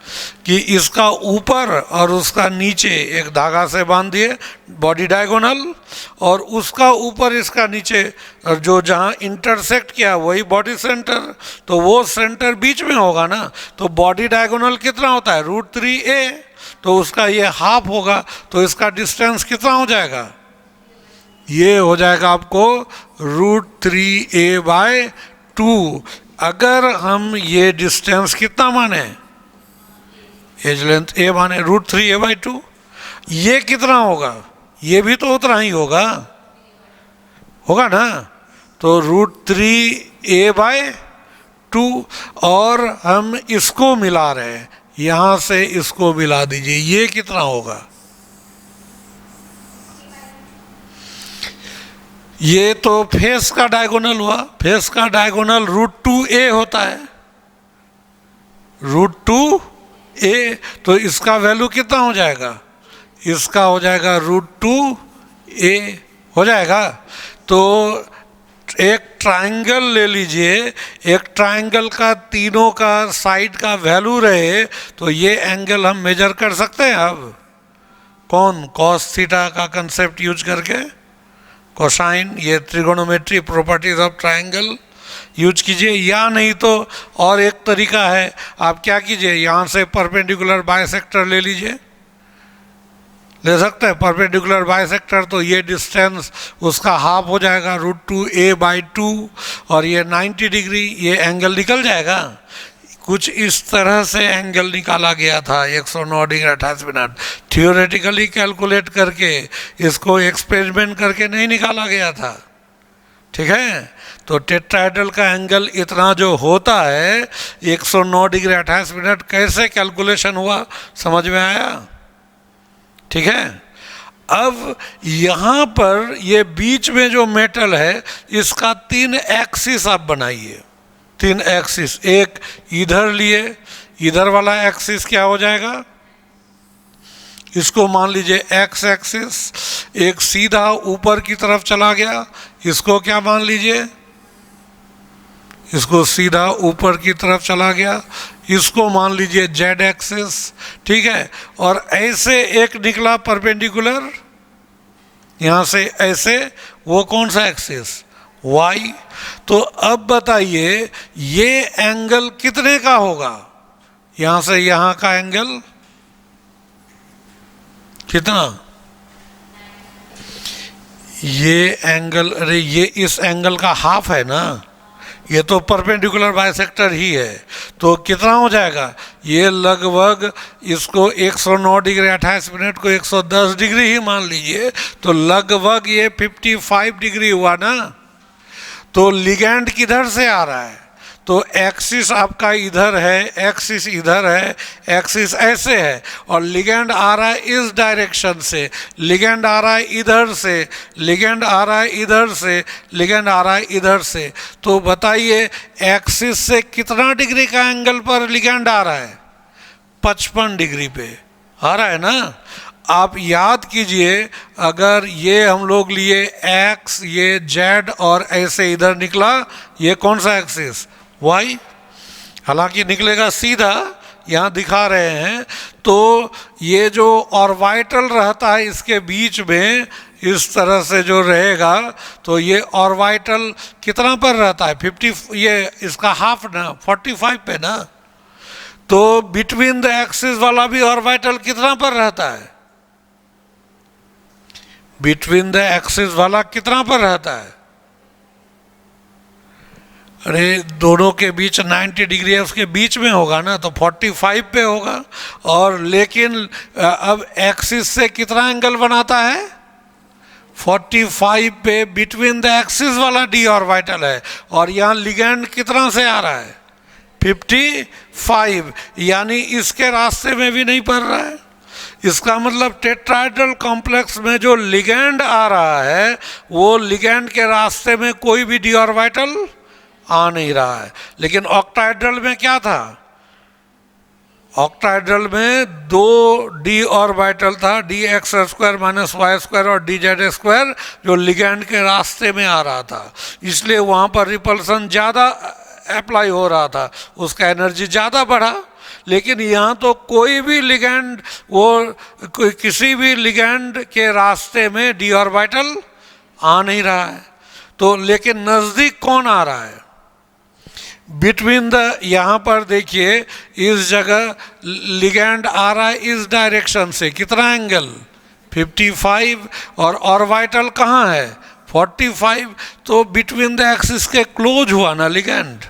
कि इसका ऊपर और उसका नीचे एक धागा से बांध दिए, बॉडी डायगोनल, और उसका ऊपर इसका नीचे जो जहाँ इंटरसेक्ट किया वही बॉडी सेंटर। तो वो सेंटर बीच में होगा ना, तो बॉडी डायगोनल कितना होता है, √3a, तो उसका ये हाफ होगा, तो इसका डिस्टेंस कितना हो जाएगा, ये हो जाएगा आपको √3a/2। अगर हम ये डिस्टेंस कितना माने, एज लेंथ a माने, √3a/2, ये कितना होगा, ये भी तो उतना ही होगा ना, तो √3a/2, और हम इसको मिला रहे हैं, यहाँ से इसको मिला दीजिए, ये कितना होगा, ये तो फेस का डायगोनल हुआ, फेस का डायगोनल √2a होता है, √2a, तो इसका वैल्यू कितना हो जाएगा, इसका हो जाएगा √2a हो जाएगा। तो एक ट्रायंगल ले लीजिए, एक ट्रायंगल का तीनों का साइड का वैल्यू रहे, तो ये एंगल हम मेजर कर सकते हैं। अब कौन, cos थीटा का कंसेप्ट यूज करके, कोसाइन, ये trigonometry properties of triangle use कीजिए, या नहीं तो और एक तरीका है, आप क्या कीजिए, यहाँ से परपेंडिकुलर बाइसेक्टर ले लीजिए, ले सकते हैं परपेंडिकुलर बाइसेक्टर, तो ये डिस्टेंस उसका हाफ हो जाएगा √2a/2, और ये 90 डिग्री, ये एंगल निकल जाएगा। कुछ इस तरह से एंगल निकाला गया था 109 डिग्री 28 मिनट, थियोरेटिकली कैलकुलेट करके, इसको एक्सपेरिमेंट करके नहीं निकाला गया था, ठीक है। तो टेट्राहेड्रल का एंगल इतना जो होता है 109 डिग्री 28 मिनट, कैसे कैलकुलेशन हुआ समझ में आया, ठीक है। अब यहाँ पर ये बीच में जो मेटल है, इसका 3 एक्सिस आप बनाइए, 3 एक्सिस, एक इधर लिए, इधर वाला एक्सिस क्या हो जाएगा, इसको मान लीजिए एक्स एक्सिस, एक सीधा ऊपर की तरफ चला गया, इसको क्या मान लीजिए, इसको सीधा ऊपर की तरफ चला गया, इसको मान लीजिए जेड एक्सिस, ठीक है। और ऐसे एक निकला परपेंडिकुलर यहाँ से ऐसे, वो कौन सा एक्सिस, वाई। तो अब बताइए ये एंगल कितने का होगा, यहाँ से यहाँ का एंगल कितना, ये एंगल, अरे ये इस एंगल का हाफ है ना, ये तो परपेंडिकुलर बाइसेक्टर ही है, तो कितना हो जाएगा, ये लगभग इसको 109 डिग्री 28 मिनट को 110 डिग्री ही मान लीजिए, तो लगभग ये 55 डिग्री हुआ ना। तो लिगैंड किधर से आ रहा है, तो एक्सिस आपका इधर है, एक्सिस इधर है, एक्सिस ऐसे है, और लिगैंड आ रहा है इस डायरेक्शन से, लिगैंड आ रहा है इधर से, लिगैंड आ रहा है इधर से, लिगैंड आ रहा है इधर से। तो बताइए एक्सिस से कितना डिग्री का एंगल पर लिगैंड आ रहा है, 55 डिग्री पे आ रहा है ना। आप याद कीजिए, अगर ये हम लोग लिए एक्स, ये जेड, और ऐसे इधर निकला, ये कौन सा एक्सिस, वाई, हालांकि निकलेगा सीधा, यहाँ दिखा रहे हैं। तो ये जो ऑर्बिटल रहता है इसके बीच में इस तरह से जो रहेगा, तो ये ऑर्बिटल कितना पर रहता है, 50, ये इसका हाफ ना, 45 पे ना। तो बिटवीन द एक्सिस वाला भी ऑर्बिटल कितना पर रहता है, बिटवीन द एक्सिस वाला कितना पर रहता है, अरे दोनों के बीच 90 डिग्री है, उसके बीच में होगा ना, तो 45 पे होगा। और लेकिन अब एक्सिस से कितना एंगल बनाता है, 45 पे बिटवीन द एक्सिस वाला डी ऑर्बिटल है, और यहाँ लिगैंड कितना से आ रहा है, 55, यानी इसके रास्ते में भी नहीं पड़ रहा है। इसका मतलब टेट्राहेड्रल कॉम्प्लेक्स में जो लिगैंड आ रहा है वो लिगैंड के रास्ते में कोई भी डी ऑर्बिटल आ नहीं रहा है। लेकिन ऑक्टाहेड्रल में क्या था? ऑक्टाहेड्रल में 2 डी ऑर्बिटल था, D X square minus Y square और डी जेड स्क्वायर, जो लिगैंड के रास्ते में आ रहा था, इसलिए वहाँ पर रिपल्सन ज़्यादा अप्लाई हो रहा था, उसका एनर्जी ज़्यादा बढ़ा। लेकिन यहाँ तो कोई भी लिगैंड, किसी भी लिगैंड के रास्ते में डी ऑर्बिटल आ नहीं रहा है। तो लेकिन नज़दीक कौन आ रहा है? बिटवीन द, यहाँ पर देखिए इस जगह लिगैंड आ रहा है इस डायरेक्शन से, कितना एंगल? 55, और ऑर्बिटल कहाँ है? 45। तो बिटवीन द एक्सिस के क्लोज हुआ ना लिगैंड।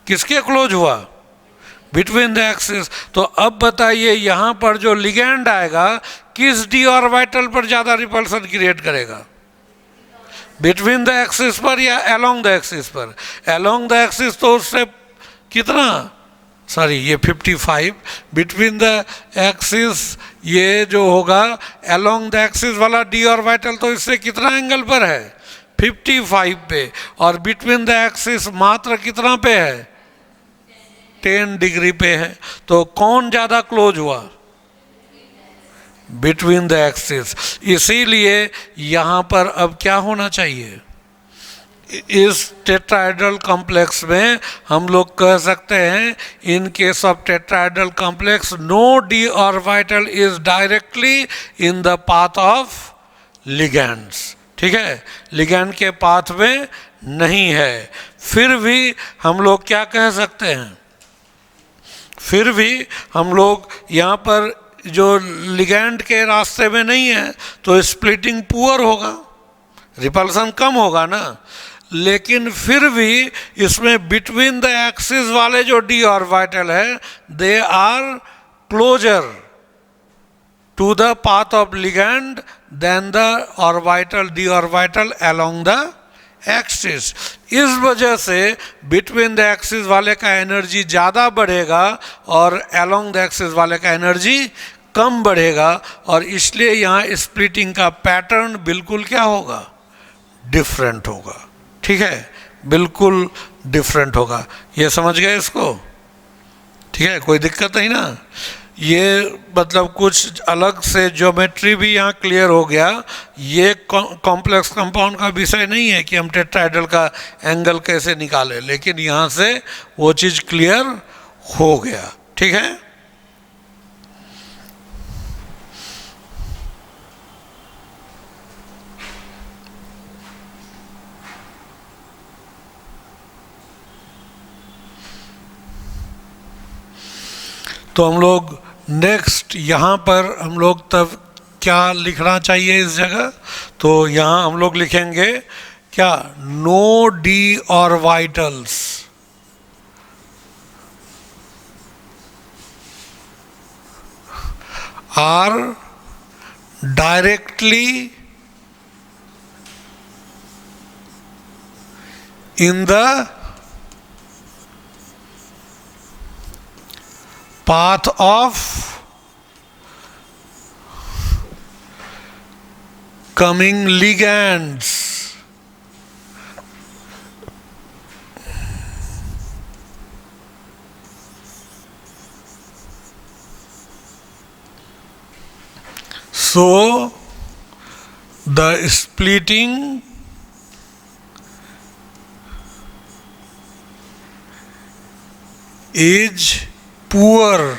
किसके क्लोज हुआ? Between the axis. तो अब बताइए यहाँ पर जो लिगैंड आएगा किस डी ऑर्बिटल पर ज़्यादा रिपल्सन क्रिएट करेगा? बिटवीन द एक्सिस पर या अलोंग द एक्सिस पर? अलोंग द एक्सिस तो उससे कितना, सॉरी ये 55, बिटवीन द एक्सिस ये जो होगा अलोंग द एक्सिस वाला डी ऑर्बिटल तो इससे कितना एंगल पर है? 55 पे। और बिटवीन द एक्सिस मात्र कितना पे है? 10 डिग्री पे है। तो कौन ज़्यादा क्लोज हुआ? Between the axis. इसीलिए यहाँ पर अब क्या होना चाहिए? इस टेट्राहेड्रल कॉम्प्लेक्स में हम लोग कह सकते हैं, in case of tetrahedral complex no D orbital is directly in the path of ligands. ठीक है, लिगैंड के पाथ में नहीं है। फिर भी हम लोग क्या कह सकते हैं? फिर भी हम लोग यहाँ पर जो लिगैंड के रास्ते में नहीं है तो स्प्लिटिंग पुअर होगा, रिपल्सन कम होगा ना। लेकिन फिर भी इसमें बिटवीन द एक्सिस वाले जो डी ऑर्बिटल है they are closer to the path of ligand then the orbital D orbital along the axis. इस वजह से बिटवीन द एक्सिस वाले का एनर्जी ज़्यादा बढ़ेगा और अलोंग द एक्सिस वाले का एनर्जी कम बढ़ेगा, और इसलिए यहाँ स्प्लिटिंग का पैटर्न बिल्कुल क्या होगा? डिफरेंट होगा। ठीक है, बिल्कुल डिफरेंट होगा। ये समझ गए इसको? ठीक है, कोई दिक्कत नहीं ना? ये मतलब कुछ अलग से ज्योमेट्री भी यहाँ क्लियर हो गया। ये कॉम्प्लेक्स कंपाउंड का विषय नहीं है कि हम टेट्राहेड्रल का एंगल कैसे निकालें, लेकिन यहाँ से वो चीज़ क्लियर हो गया। ठीक है, तो हम लोग नेक्स्ट यहाँ पर हम लोग तब क्या लिखना चाहिए इस जगह? तो यहाँ हम लोग लिखेंगे क्या? No D orbitals are directly in the path of coming ligands. So the splitting is poor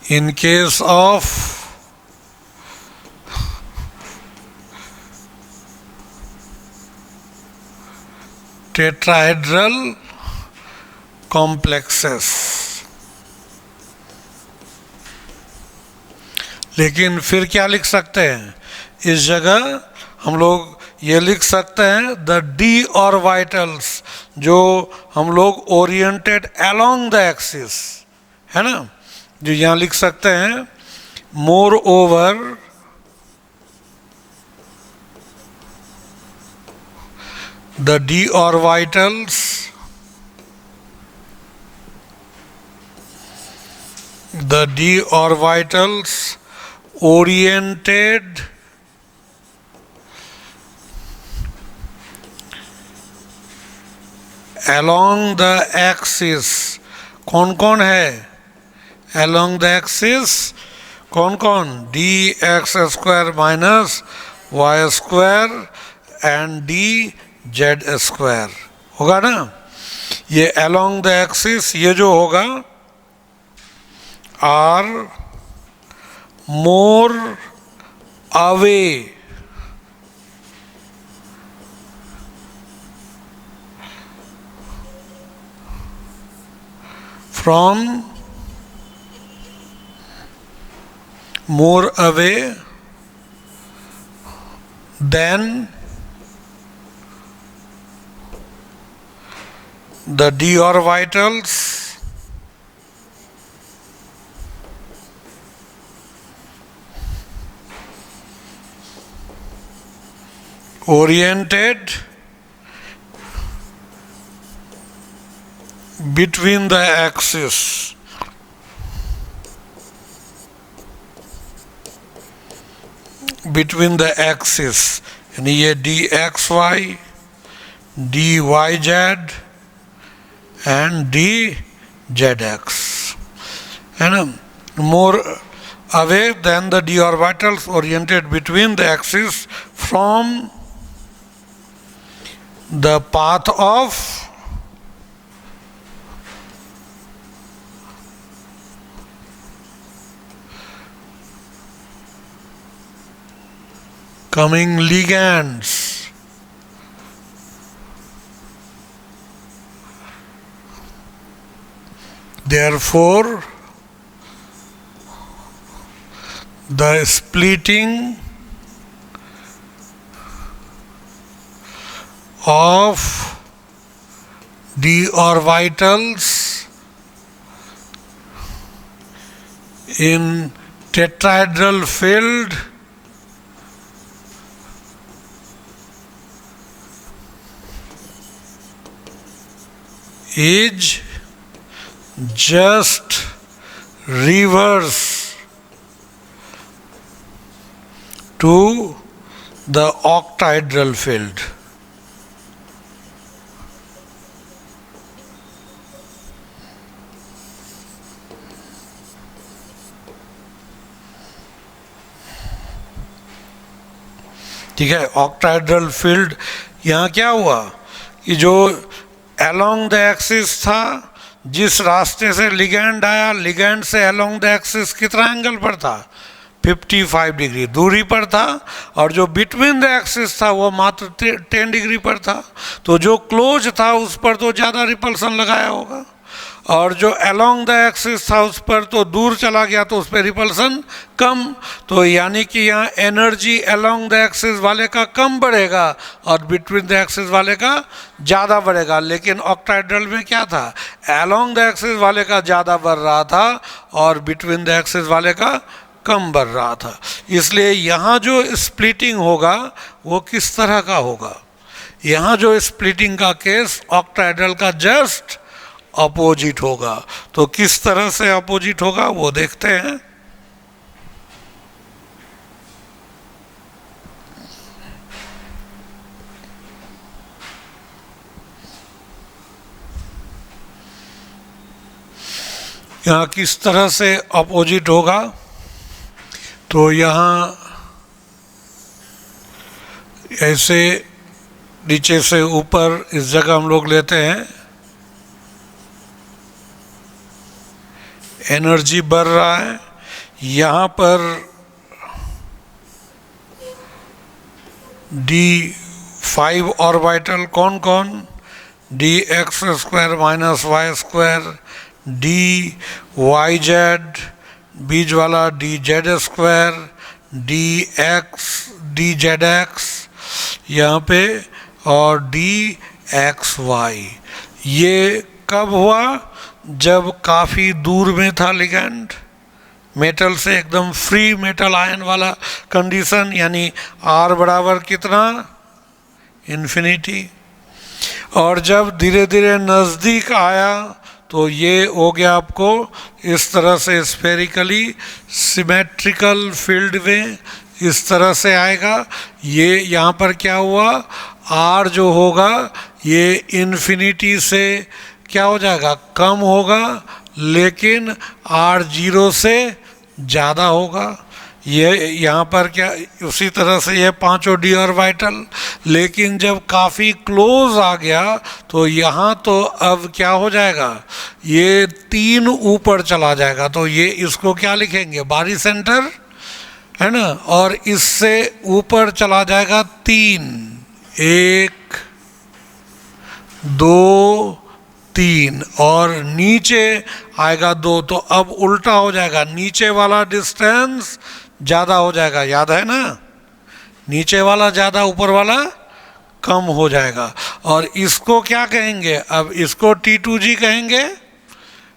in case of tetrahedral complexes। लेकिन फिर क्या लिख सकते हैं इस जगह? हम लोग ये लिख सकते हैं द डी ऑर्बिटल्स जो हम लोग ओरिएंटेड अलोंग द एक्सिस है ना, जो यहाँ लिख सकते हैं more over the d orbitals oriented along the axis. कौन कौन है along the axis? कौन कौन? dx square minus Y square and D Z square होगा ना. ये along the axis, ये जो होगा are more away from than the d orbitals oriented between the axis. यानी ये D X Y, D Y Z and D Z X है ना. More away than the D orbitals oriented between the axis from the path of coming ligands. Therefore, the splitting of d orbitals in tetrahedral field is just reverse to the octahedral field. ठीक है. Octahedral field यहाँ क्या हुआ कि जो along the axis था, जिस रास्ते से लिगैंड आया, लिगैंड से अलोंग द एक्सिस कितना एंगल पर था? 55 डिग्री दूरी पर था. और जो बिटवीन द एक्सिस था वो मात्र 10 डिग्री पर था. तो जो क्लोज था उस पर तो ज़्यादा रिपल्सन लगाया होगा, और जो अलोंग द एक्सिस था उस पर तो दूर चला गया, तो उस पर रिपल्सन कम. तो यानी कि यहाँ एनर्जी अलोंग द एक्सिस वाले का कम बढ़ेगा और बिटवीन द एक्सिस वाले का ज़्यादा बढ़ेगा. लेकिन ऑक्टाहेड्रल में क्या था? अलोंग द एक्सिस वाले का ज़्यादा बढ़ रहा था और बिटवीन द एक्सिस वाले का कम बढ़ रहा था. इसलिए यहाँ जो स्प्लिटिंग होगा वो किस तरह का होगा? यहाँ जो स्प्लिटिंग का केस ऑक्टाहेड्रल का जस्ट अपोजिट होगा. तो किस तरह से अपोजिट होगा वो देखते हैं. यहाँ किस तरह से अपोजिट होगा? तो यहाँ ऐसे नीचे से ऊपर इस जगह हम लोग लेते हैं, एनर्जी बढ़ रहा है. यहाँ पर D5 ऑर्बिटल कौन कौन? D X square minus Y square, D Y Z, बीच वाला D Z square, D Z X यहाँ पे, और डी एक्स वाई. ये कब हुआ? जब काफ़ी दूर में था लिगैंड, मेटल से एकदम फ्री मेटल आयन वाला कंडीशन, यानी आर बराबर कितना? इन्फिनिटी. और जब धीरे धीरे नज़दीक आया तो ये हो गया आपको इस तरह से स्फेरिकली सिमेट्रिकल फील्ड में इस तरह से आएगा। ये यहाँ पर क्या हुआ, आर जो होगा ये इन्फिनिटी से क्या हो जाएगा, कम होगा, लेकिन आर जीरो से ज़्यादा होगा। ये यहाँ पर क्या उसी तरह से ये पांचों डी ऑर्बिटल, लेकिन जब काफ़ी क्लोज आ गया तो यहाँ तो अब क्या हो जाएगा, ये 3 ऊपर चला जाएगा। तो ये इसको क्या लिखेंगे, बारी सेंटर है ना, और इससे ऊपर चला जाएगा 3, 1 2 3 और नीचे आएगा 2। तो अब उल्टा हो जाएगा, नीचे वाला डिस्टेंस ज़्यादा हो जाएगा, याद है ना, नीचे वाला ज़्यादा ऊपर वाला कम हो जाएगा। और इसको क्या कहेंगे, अब इसको T2G कहेंगे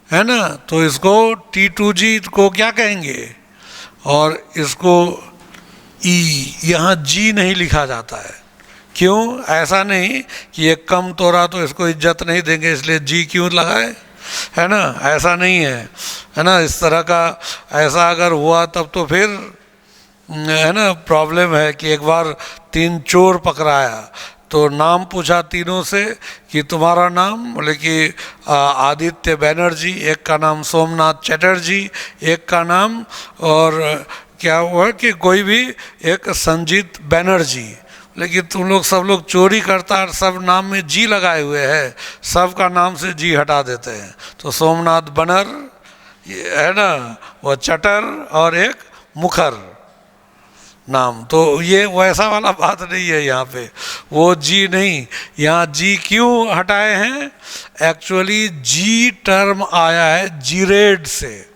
है ना, तो इसको T2G को क्या कहेंगे, और इसको E, यहाँ G नहीं लिखा जाता है। क्यों, ऐसा नहीं कि ये कम तो रहा तो इसको इज्जत नहीं देंगे इसलिए G क्यों लगाए, है ना, ऐसा नहीं है ना। इस तरह का ऐसा अगर हुआ तब तो फिर है ना प्रॉब्लम है कि एक बार 3 चोर पकड़ाया तो नाम पूछा तीनों से कि तुम्हारा नाम, बोले कि आदित्य बैनर्जी, एक का नाम सोमनाथ चटर्जी, एक का नाम और क्या हुआ कि कोई भी एक संजीत बैनर्जी। लेकिन तुम लोग सब लोग चोरी करता है, सब नाम में जी लगाए हुए हैं, सबका नाम से जी हटा देते हैं। तो सोमनाथ बनर है ना, वो चटर और एक मुखर नाम, तो ये वैसा वाला बात नहीं है यहाँ पे, वो जी नहीं। यहाँ जी क्यों हटाए हैं, एक्चुअली जी टर्म आया है जीरेड से,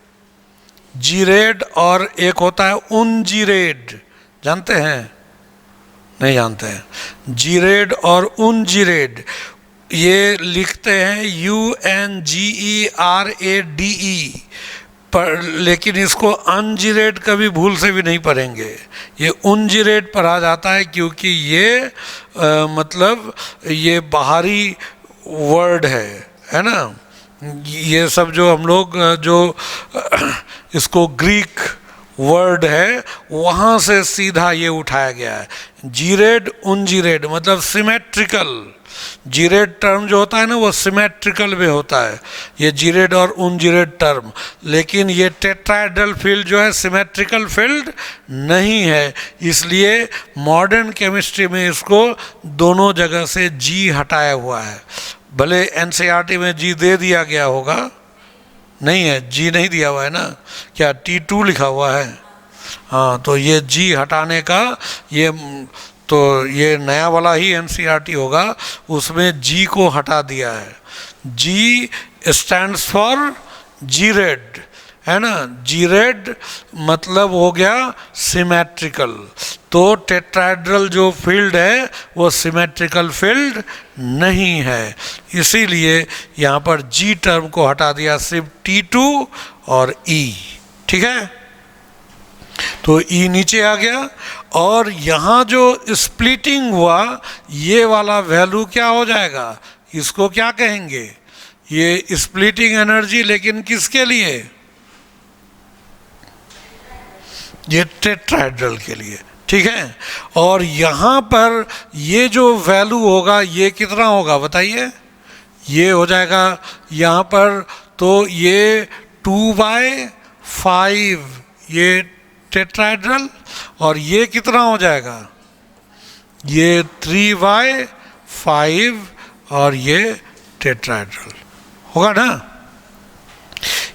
जीरेड और एक होता है उनजीरेड, जानते हैं, नहीं जानते हैं, जीरेड और उनजीरेड ये लिखते हैं UNGERADE पर, लेकिन इसको अनजीरेड कभी भूल से भी नहीं पढ़ेंगे, ये उनजीरेड पढ़ा जाता है क्योंकि ये मतलब ये बाहरी वर्ड है ना। ये सब जो हम लोग जो इसको ग्रीक वर्ड है वहाँ से सीधा ये उठाया गया है। जीरेड उनजीरेड मतलब सिमेट्रिकल, जीरेड टर्म जो होता है ना वो सिमेट्रिकल में होता है, ये जीरेड और उनजीरेड टर्म। लेकिन ये टेट्राहेड्रल फील्ड जो है सिमेट्रिकल फील्ड नहीं है, इसलिए मॉडर्न केमिस्ट्री में इसको दोनों जगह से जी हटाया हुआ है। भले एनसीईआरटी में जी दे दिया गया होगा, नहीं है, जी नहीं दिया हुआ है ना, क्या T2 लिखा हुआ है, हाँ, तो ये जी हटाने का ये तो ये नया वाला ही एनसीईआरटी होगा, उसमें जी को हटा दिया है। जी स्टैंड्स फॉर जीरेड, है ना, जीरेड मतलब हो गया सिमेट्रिकल। तो टेट्राहेड्रल जो फील्ड है वो सिमेट्रिकल फील्ड नहीं है, इसीलिए यहाँ पर जी टर्म को हटा दिया, सिर्फ T2 और E, ठीक है। तो E नीचे आ गया और यहाँ जो स्प्लिटिंग हुआ ये वाला वैल्यू क्या हो जाएगा, इसको क्या कहेंगे, ये स्प्लिटिंग एनर्जी, लेकिन किसके लिए, ये टेट्राहेड्रल के लिए, ठीक है। और यहाँ पर ये जो वैल्यू होगा ये कितना होगा बताइए, ये हो जाएगा यहाँ पर तो ये 2/5 ये टेट्राहेड्रल, और ये कितना हो जाएगा, ये 3/5 और ये टेट्राहेड्रल होगा ना।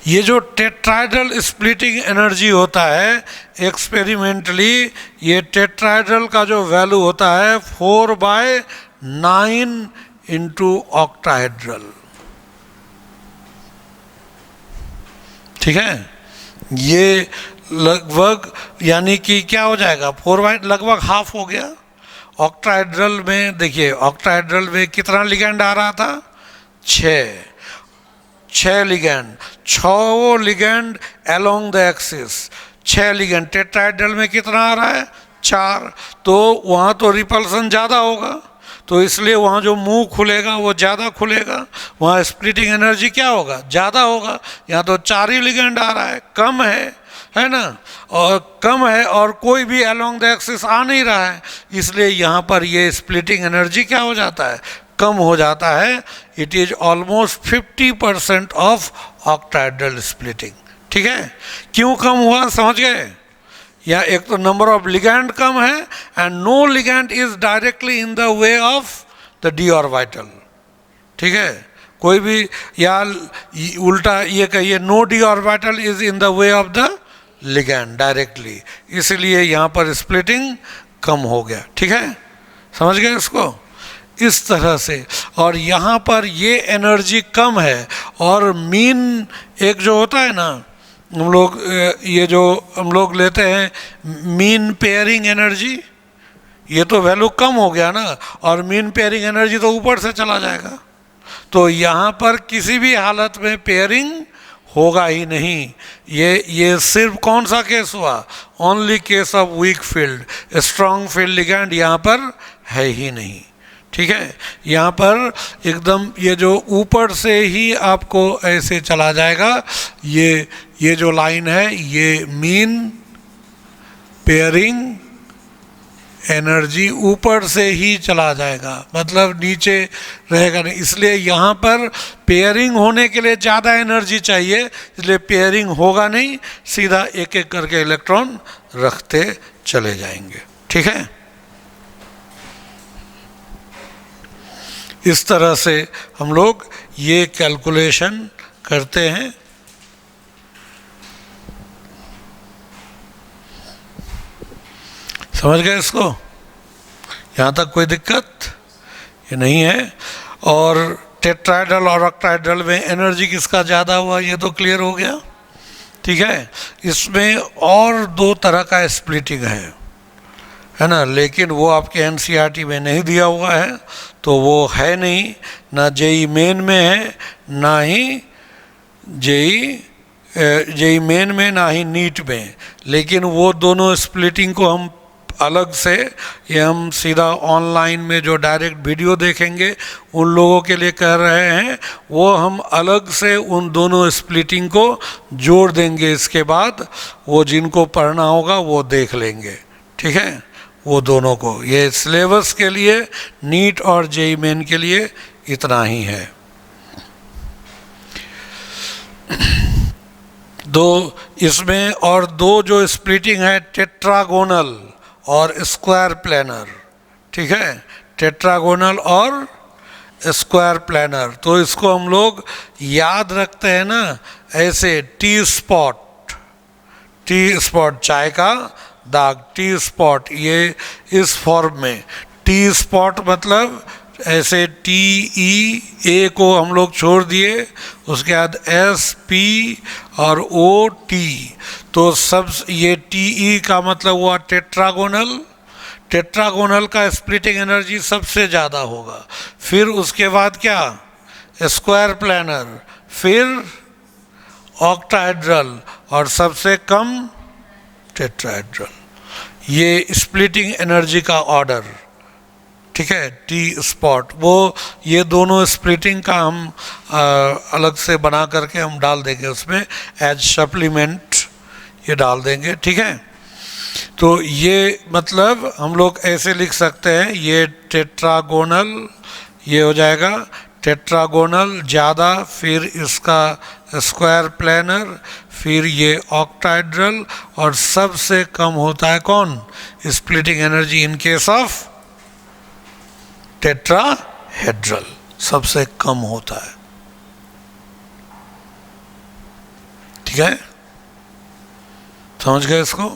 ये जो टेट्राहेड्रल स्प्लिटिंग एनर्जी होता है एक्सपेरिमेंटली, ये टेट्राहेड्रल का जो वैल्यू होता है 4/9 इंटू ऑक्टाहेड्रल, ठीक है। ये लगभग यानी कि क्या हो जाएगा 4/, लगभग हाफ हो गया। ऑक्टाहेड्रल में देखिए, ऑक्टाहेड्रल में कितना लिगैंड आ रहा था, 6 ligand, 6 ligand along the axis, 6 ligand. Tetrahedral में कितना आ रहा है, 4, तो वहाँ तो रिपल्सन ज़्यादा होगा, तो इसलिए वहाँ जो मुंह खुलेगा वो ज़्यादा खुलेगा, वहाँ स्प्लिटिंग एनर्जी क्या होगा, ज़्यादा होगा। यहाँ तो 4 ही लिगेंड आ रहा है, कम है ना, और कम है और कोई भी अलोंग द एक्सिस आ नहीं रहा है, इसलिए यहाँ पर ये स्प्लिटिंग एनर्जी क्या हो जाता है, कम हो जाता है। It is almost 50% of octahedral splitting. ठीक है, क्यों कम हुआ समझ गए? या एक तो नंबर ऑफ लिगैंड कम है and no ligand is directly in the way of the D orbital. ठीक है, कोई भी, या उल्टा ये कहिए no D orbital is in the way of the ligand directly, इसलिए यहाँ पर स्प्लिटिंग कम हो गया। ठीक है, समझ गए इसको? इस तरह से, और यहाँ पर ये एनर्जी कम है और मीन एक जो होता है ना, हम लोग ये जो हम लोग लेते हैं मीन पेयरिंग एनर्जी, ये तो वैल्यू कम हो गया ना, और मीन पेयरिंग एनर्जी तो ऊपर से चला जाएगा, तो यहाँ पर किसी भी हालत में पेयरिंग होगा ही नहीं। ये सिर्फ कौन सा केस हुआ, only case of weak field, strong field ligand यहाँ पर है ही नहीं। ठीक है, यहाँ पर एकदम ये जो ऊपर से ही आपको ऐसे चला जाएगा, ये जो लाइन है ये मीन पेयरिंग एनर्जी ऊपर से ही चला जाएगा, मतलब नीचे रहेगा नहीं, इसलिए यहाँ पर पेयरिंग होने के लिए ज़्यादा एनर्जी चाहिए, इसलिए पेयरिंग होगा नहीं, सीधा एक एक करके इलेक्ट्रॉन रखते चले जाएंगे। ठीक है, इस तरह से हम लोग ये कैलकुलेशन करते हैं। समझ गए इसको? यहाँ तक कोई दिक्कत ये नहीं है। और टेट्राहेड्रल और ऑक्टाहेड्रल में एनर्जी किसका ज़्यादा हुआ ये तो क्लियर हो गया। ठीक है, इसमें और 2 तरह का स्प्लिटिंग है ना, लेकिन वो आपके एनसीईआरटी में नहीं दिया हुआ है, तो वो है नहीं, ना जेई मेन में है, ना ही जेई मेन में, ना ही नीट में। लेकिन वो दोनों स्प्लिटिंग को हम अलग से, ये हम सीधा ऑनलाइन में जो डायरेक्ट वीडियो देखेंगे उन लोगों के लिए कह रहे हैं, वो हम अलग से उन दोनों स्प्लिटिंग को जोड़ देंगे। इसके बाद वो जिनको पढ़ना होगा वो देख लेंगे। ठीक है, वो दोनों को, ये सिलेबस के लिए नीट और जेईई मेन के लिए इतना ही है। इसमें और 2 जो स्प्लिटिंग है, टेट्रागोनल और स्क्वायर प्लेनर। ठीक है, टेट्रागोनल और स्क्वायर प्लेनर, तो इसको हम लोग याद रखते हैं ना ऐसे, टी स्पॉट चाय का दाग, टी स्पॉट, ये इस फॉर्म में। टी स्पॉट मतलब ऐसे TE को हम लोग छोड़ दिए, उसके बाद SP और OT, तो सब ये TE का मतलब हुआ टेट्रागोनल का स्प्लिटिंग एनर्जी सबसे ज़्यादा होगा। फिर उसके बाद क्या, स्क्वायर प्लेनर, फिर ऑक्टाहेड्रल और सबसे कम टेट्राहेड्रल। ये स्प्लिटिंग एनर्जी का ऑर्डर। ठीक है, टी स्पॉट, वो ये दोनों स्प्लिटिंग का हम अलग से बना करके हम डाल देंगे उसमें एज सप्लीमेंट, ये डाल देंगे। ठीक है, तो ये मतलब हम लोग ऐसे लिख सकते हैं, ये टेट्रागोनल, ये हो जाएगा टेट्रागोनल ज़्यादा, फिर इसका स्क्वायर प्लेनर, फिर ये ऑक्टाहेड्रल, और सबसे कम होता है कौन, splitting energy in case of tetrahedral, सबसे कम होता है। ठीक है, समझ गए इसको?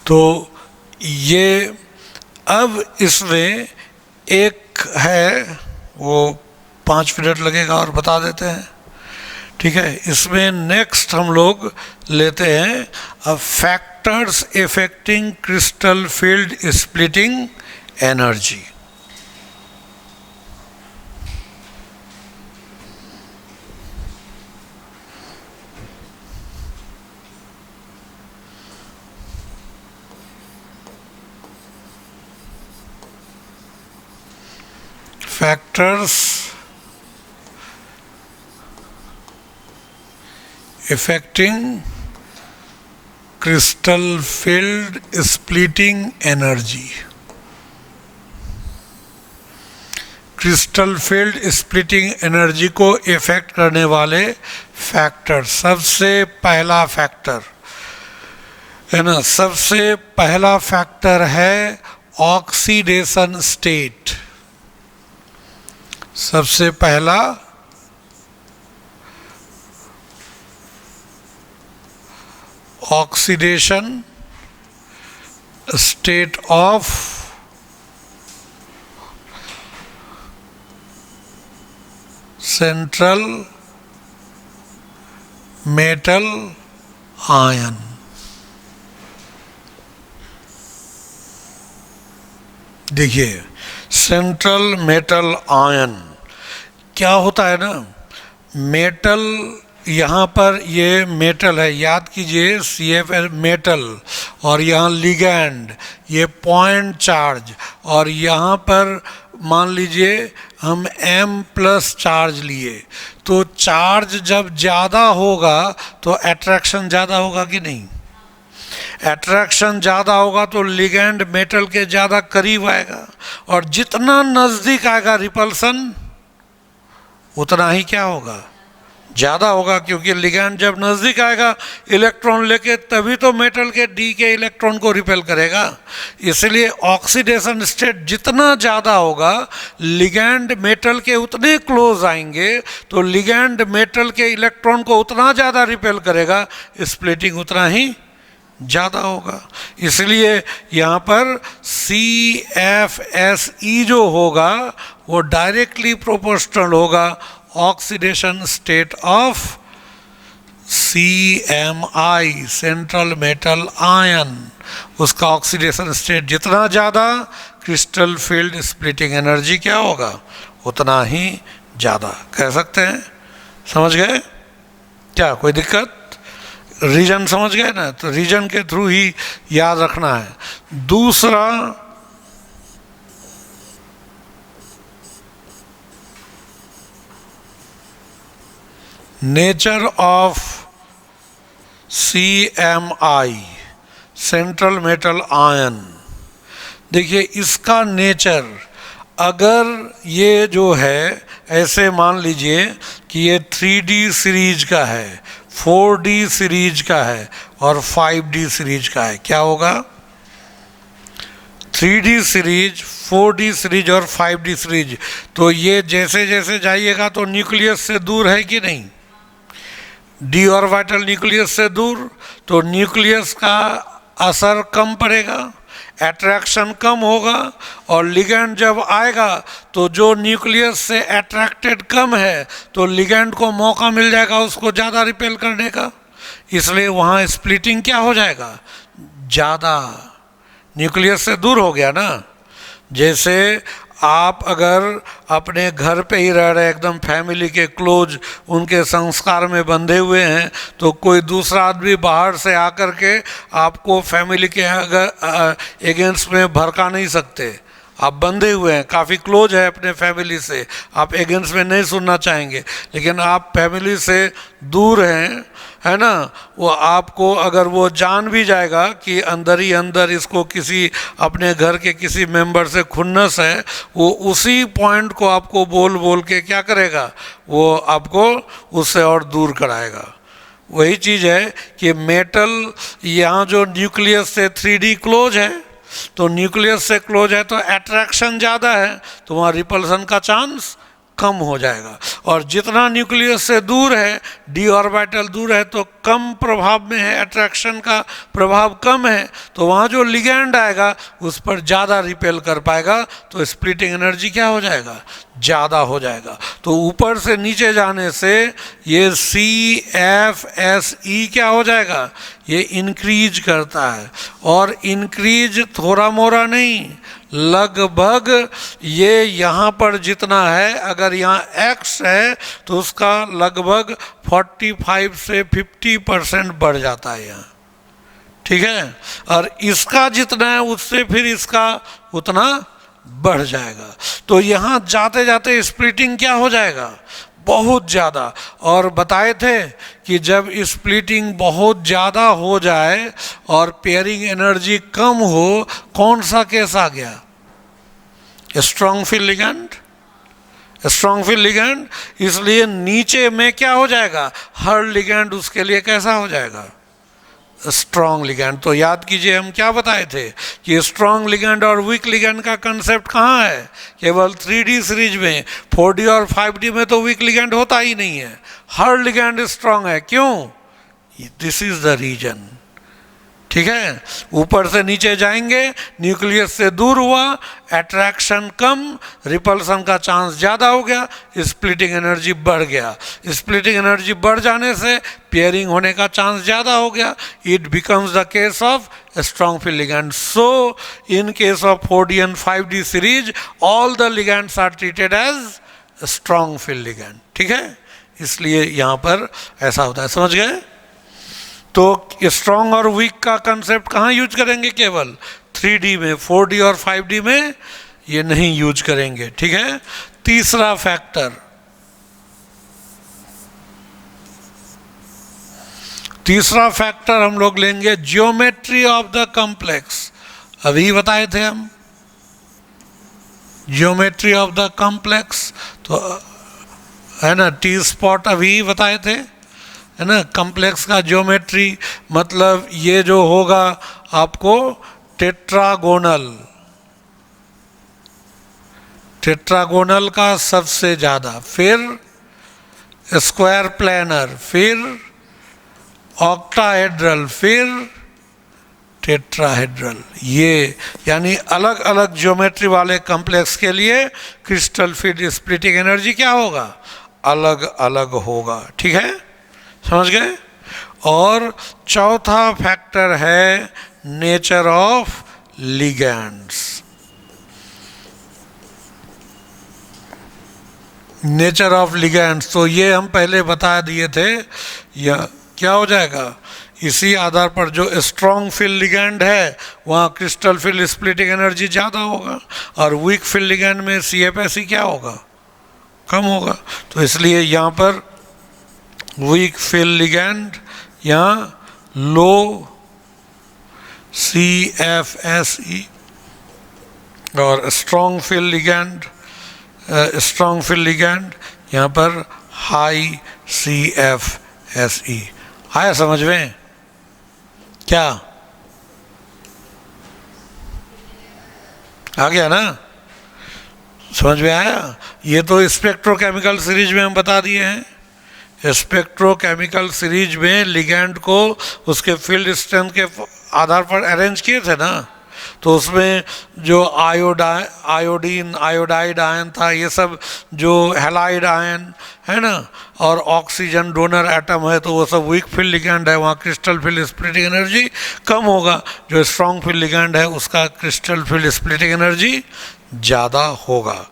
तो ये अब इसमें एक है, वो 5 मिनट लगेगा और बता देते हैं। ठीक है, इसमें नेक्स्ट हम लोग लेते हैं factors affecting crystal field splitting energy. factors affecting crystal field splitting energy. Crystal field splitting energy को इफेक्ट करने वाले फैक्टर, सबसे पहला फैक्टर है ना, सबसे पहला फैक्टर है ऑक्सीडेशन स्टेट। सबसे पहला oxidation state of central metal ion. देखिए सेंट्रल मेटल आयन क्या होता है ना, मेटल, यहाँ पर ये मेटल है, याद कीजिए CF मेटल, और यहाँ लिगैंड ये पॉइंट चार्ज, और यहाँ पर मान लीजिए हम M+ चार्ज लिए, तो चार्ज जब ज़्यादा होगा तो अट्रैक्शन ज़्यादा होगा कि नहीं? अट्रैक्शन ज़्यादा होगा तो लिगैंड मेटल के ज़्यादा करीब आएगा, और जितना नज़दीक आएगा रिपल्सन उतना ही क्या होगा, ज़्यादा होगा, क्योंकि लिगैंड जब नज़दीक आएगा इलेक्ट्रॉन लेके तभी तो मेटल के D के इलेक्ट्रॉन को रिपेल करेगा। इसलिए ऑक्सीडेशन स्टेट जितना ज़्यादा होगा लिगैंड मेटल के उतने क्लोज आएंगे, तो लिगैंड मेटल के इलेक्ट्रॉन को उतना ज़्यादा रिपेल करेगा, स्प्लिटिंग उतना ही ज़्यादा होगा। इसलिए यहाँ पर CFSE जो होगा वो डायरेक्टली प्रोपोर्शनल होगा oxidation state of CMI, central metal ion. उसका ऑक्सीडेशन स्टेट जितना ज़्यादा क्रिस्टल फील्ड स्प्लिटिंग एनर्जी क्या होगा उतना ही ज़्यादा। कह सकते हैं, समझ गए क्या? कोई दिक्कत? रीजन समझ गए ना, तो रीजन के थ्रू ही याद रखना है। दूसरा nature of CMI, central metal ion. देखिए इसका नेचर, अगर ये जो है ऐसे मान लीजिए कि ये 3D सीरीज का है, 4D सीरीज का है और 5D सीरीज का है, क्या होगा? 3D सीरीज, 4D सीरीज और 5D सीरीज, तो ये जैसे जैसे जाइएगा तो न्यूक्लियस से दूर है कि नहीं? D ऑर्बिटल न्यूक्लियस से दूर, तो न्यूक्लियस का असर कम पड़ेगा, अट्रैक्शन कम होगा, और लिगैंड जब आएगा तो जो न्यूक्लियस से अट्रैक्टेड कम है तो लिगैंड को मौका मिल जाएगा उसको ज़्यादा रिपेल करने का, इसलिए वहाँ स्प्लिटिंग क्या हो जाएगा? ज़्यादा। न्यूक्लियस से दूर हो गया ना। जैसे आप अगर अपने घर पे ही रह रहे, एकदम फैमिली के क्लोज, उनके संस्कार में बंधे हुए हैं, तो कोई दूसरा आदमी बाहर से आकर के आपको फैमिली के अगर अगेंस्ट में भड़का नहीं सकते। आप बंधे हुए हैं, काफ़ी क्लोज है अपने फैमिली से, आप अगेंस्ट में नहीं सुनना चाहेंगे, लेकिन आप फैमिली से दूर हैं, है ना, वो आपको अगर वो जान भी जाएगा कि अंदर ही अंदर इसको किसी अपने घर के किसी मेंबर से खुन्नस है, वो उसी पॉइंट को आपको बोल बोल के क्या करेगा, वो आपको उससे और दूर कराएगा। वही चीज़ है कि मेटल यहाँ जो न्यूक्लियस से 3D क्लोज है, तो न्यूक्लियस से क्लोज है तो अट्रैक्शन ज़्यादा है, तो वहाँ रिपल्सन का चांस कम हो जाएगा। और जितना न्यूक्लियस से दूर है, D ऑर्बिटल दूर है, तो कम प्रभाव में है, अट्रैक्शन का प्रभाव कम है, तो वहाँ जो लिगैंड आएगा उस पर ज़्यादा रिपेल कर पाएगा, तो स्प्लिटिंग एनर्जी क्या हो जाएगा? ज़्यादा हो जाएगा। तो ऊपर से नीचे जाने से ये CFSE क्या हो जाएगा? ये इंक्रीज करता है, और इंक्रीज थोड़ा मोड़ा नहीं, लगभग ये यहाँ पर जितना है, अगर यहाँ X है तो उसका लगभग 45 से 50% बढ़ जाता है यहाँ, ठीक है। और इसका जितना है उससे फिर इसका उतना बढ़ जाएगा। तो यहाँ जाते जाते स्प्लिटिंग क्या हो जाएगा, बहुत ज़्यादा। और बताए थे कि जब स्प्लिटिंग बहुत ज़्यादा हो जाए और पेयरिंग एनर्जी कम हो, कौन सा केस आ गया, strong field ligand, strong field ligand. इसलिए नीचे में क्या हो जाएगा, हर लिगैंड उसके लिए कैसा हो जाएगा, स्ट्रॉन्ग लिगैंड। तो याद कीजिए हम क्या बताए थे कि स्ट्रॉन्ग लिगैंड और वीक लिगैंड का कंसेप्ट कहाँ है, केवल 3D सीरीज में। 4D और 5D में तो वीक लिगैंड होता ही नहीं है, हर लिगैंड स्ट्रॉन्ग है। क्यों, दिस इज द रीजन। ठीक है, ऊपर से नीचे जाएंगे, न्यूक्लियस से दूर हुआ, अट्रैक्शन कम, रिपल्सन का चांस ज़्यादा हो गया, स्प्लिटिंग एनर्जी बढ़ गया। स्प्लिटिंग एनर्जी बढ़ जाने से पेयरिंग होने का चांस ज़्यादा हो गया। It becomes the case of strong field ligand. So in case of 4D and 5D series all the ligands are treated as strong field ligand. ठीक है, इसलिए यहाँ पर ऐसा होता है, समझ गए। तो स्ट्रॉन्ग और वीक का कंसेप्ट कहाँ यूज करेंगे, केवल 3D में, 4D और 5D में ये नहीं यूज करेंगे। ठीक है, तीसरा फैक्टर, तीसरा फैक्टर हम लोग लेंगे ज्योमेट्री ऑफ द कॉम्प्लेक्स। अभी बताए थे हम ज्योमेट्री ऑफ द कॉम्प्लेक्स, तो है ना, टी स्पॉट अभी बताए थे, है ना। कॉम्प्लेक्स का ज्योमेट्री मतलब ये जो होगा आपको टेट्रागोनल, टेट्रागोनल का सबसे ज़्यादा, फिर स्क्वायर प्लेनर, फिर ऑक्टाहेड्रल, फिर टेट्राहेड्रल। ये यानी अलग अलग ज्योमेट्री वाले कॉम्प्लेक्स के लिए क्रिस्टल फील्ड स्प्लिटिंग एनर्जी क्या होगा, अलग अलग होगा। ठीक है, समझ गए। और चौथा फैक्टर है nature of ligands. Nature of ligands तो ये हम पहले बता दिए थे। यह क्या हो जाएगा, इसी आधार पर जो स्ट्रॉन्ग फील्ड लिगैंड है वहाँ क्रिस्टल फील्ड स्प्लिटिंग एनर्जी ज़्यादा होगा, और वीक फील्ड लिगैंड में CFSE क्या होगा, कम होगा। तो इसलिए यहाँ पर वीक फील्ड लिगैंड यहाँ लो CFSE, और strong field ligand, strong field ligand यहाँ पर हाई CFSE। आया समझ में, क्या आ गया ना, समझ में आया। ये तो स्पेक्ट्रोकेमिकल सीरीज में हम बता दिए हैं। स्पेक्ट्रोकेमिकल सीरीज में लिगैंड को उसके फील्ड स्ट्रेंथ के आधार पर अरेंज किए थे ना, तो उसमें जो आयोडीन, आयोडाइड आयन था, ये सब जो हैलाइड आयन है ना, और ऑक्सीजन डोनर एटम है, तो वो सब वीक फील्ड लिगैंड है, वहाँ क्रिस्टल फील्ड स्प्लिटिंग एनर्जी कम होगा। जो स्ट्रॉन्ग फील्ड लिगैंड है उसका क्रिस्टल फील्ड स्प्लिटिंग एनर्जी ज़्यादा होगा।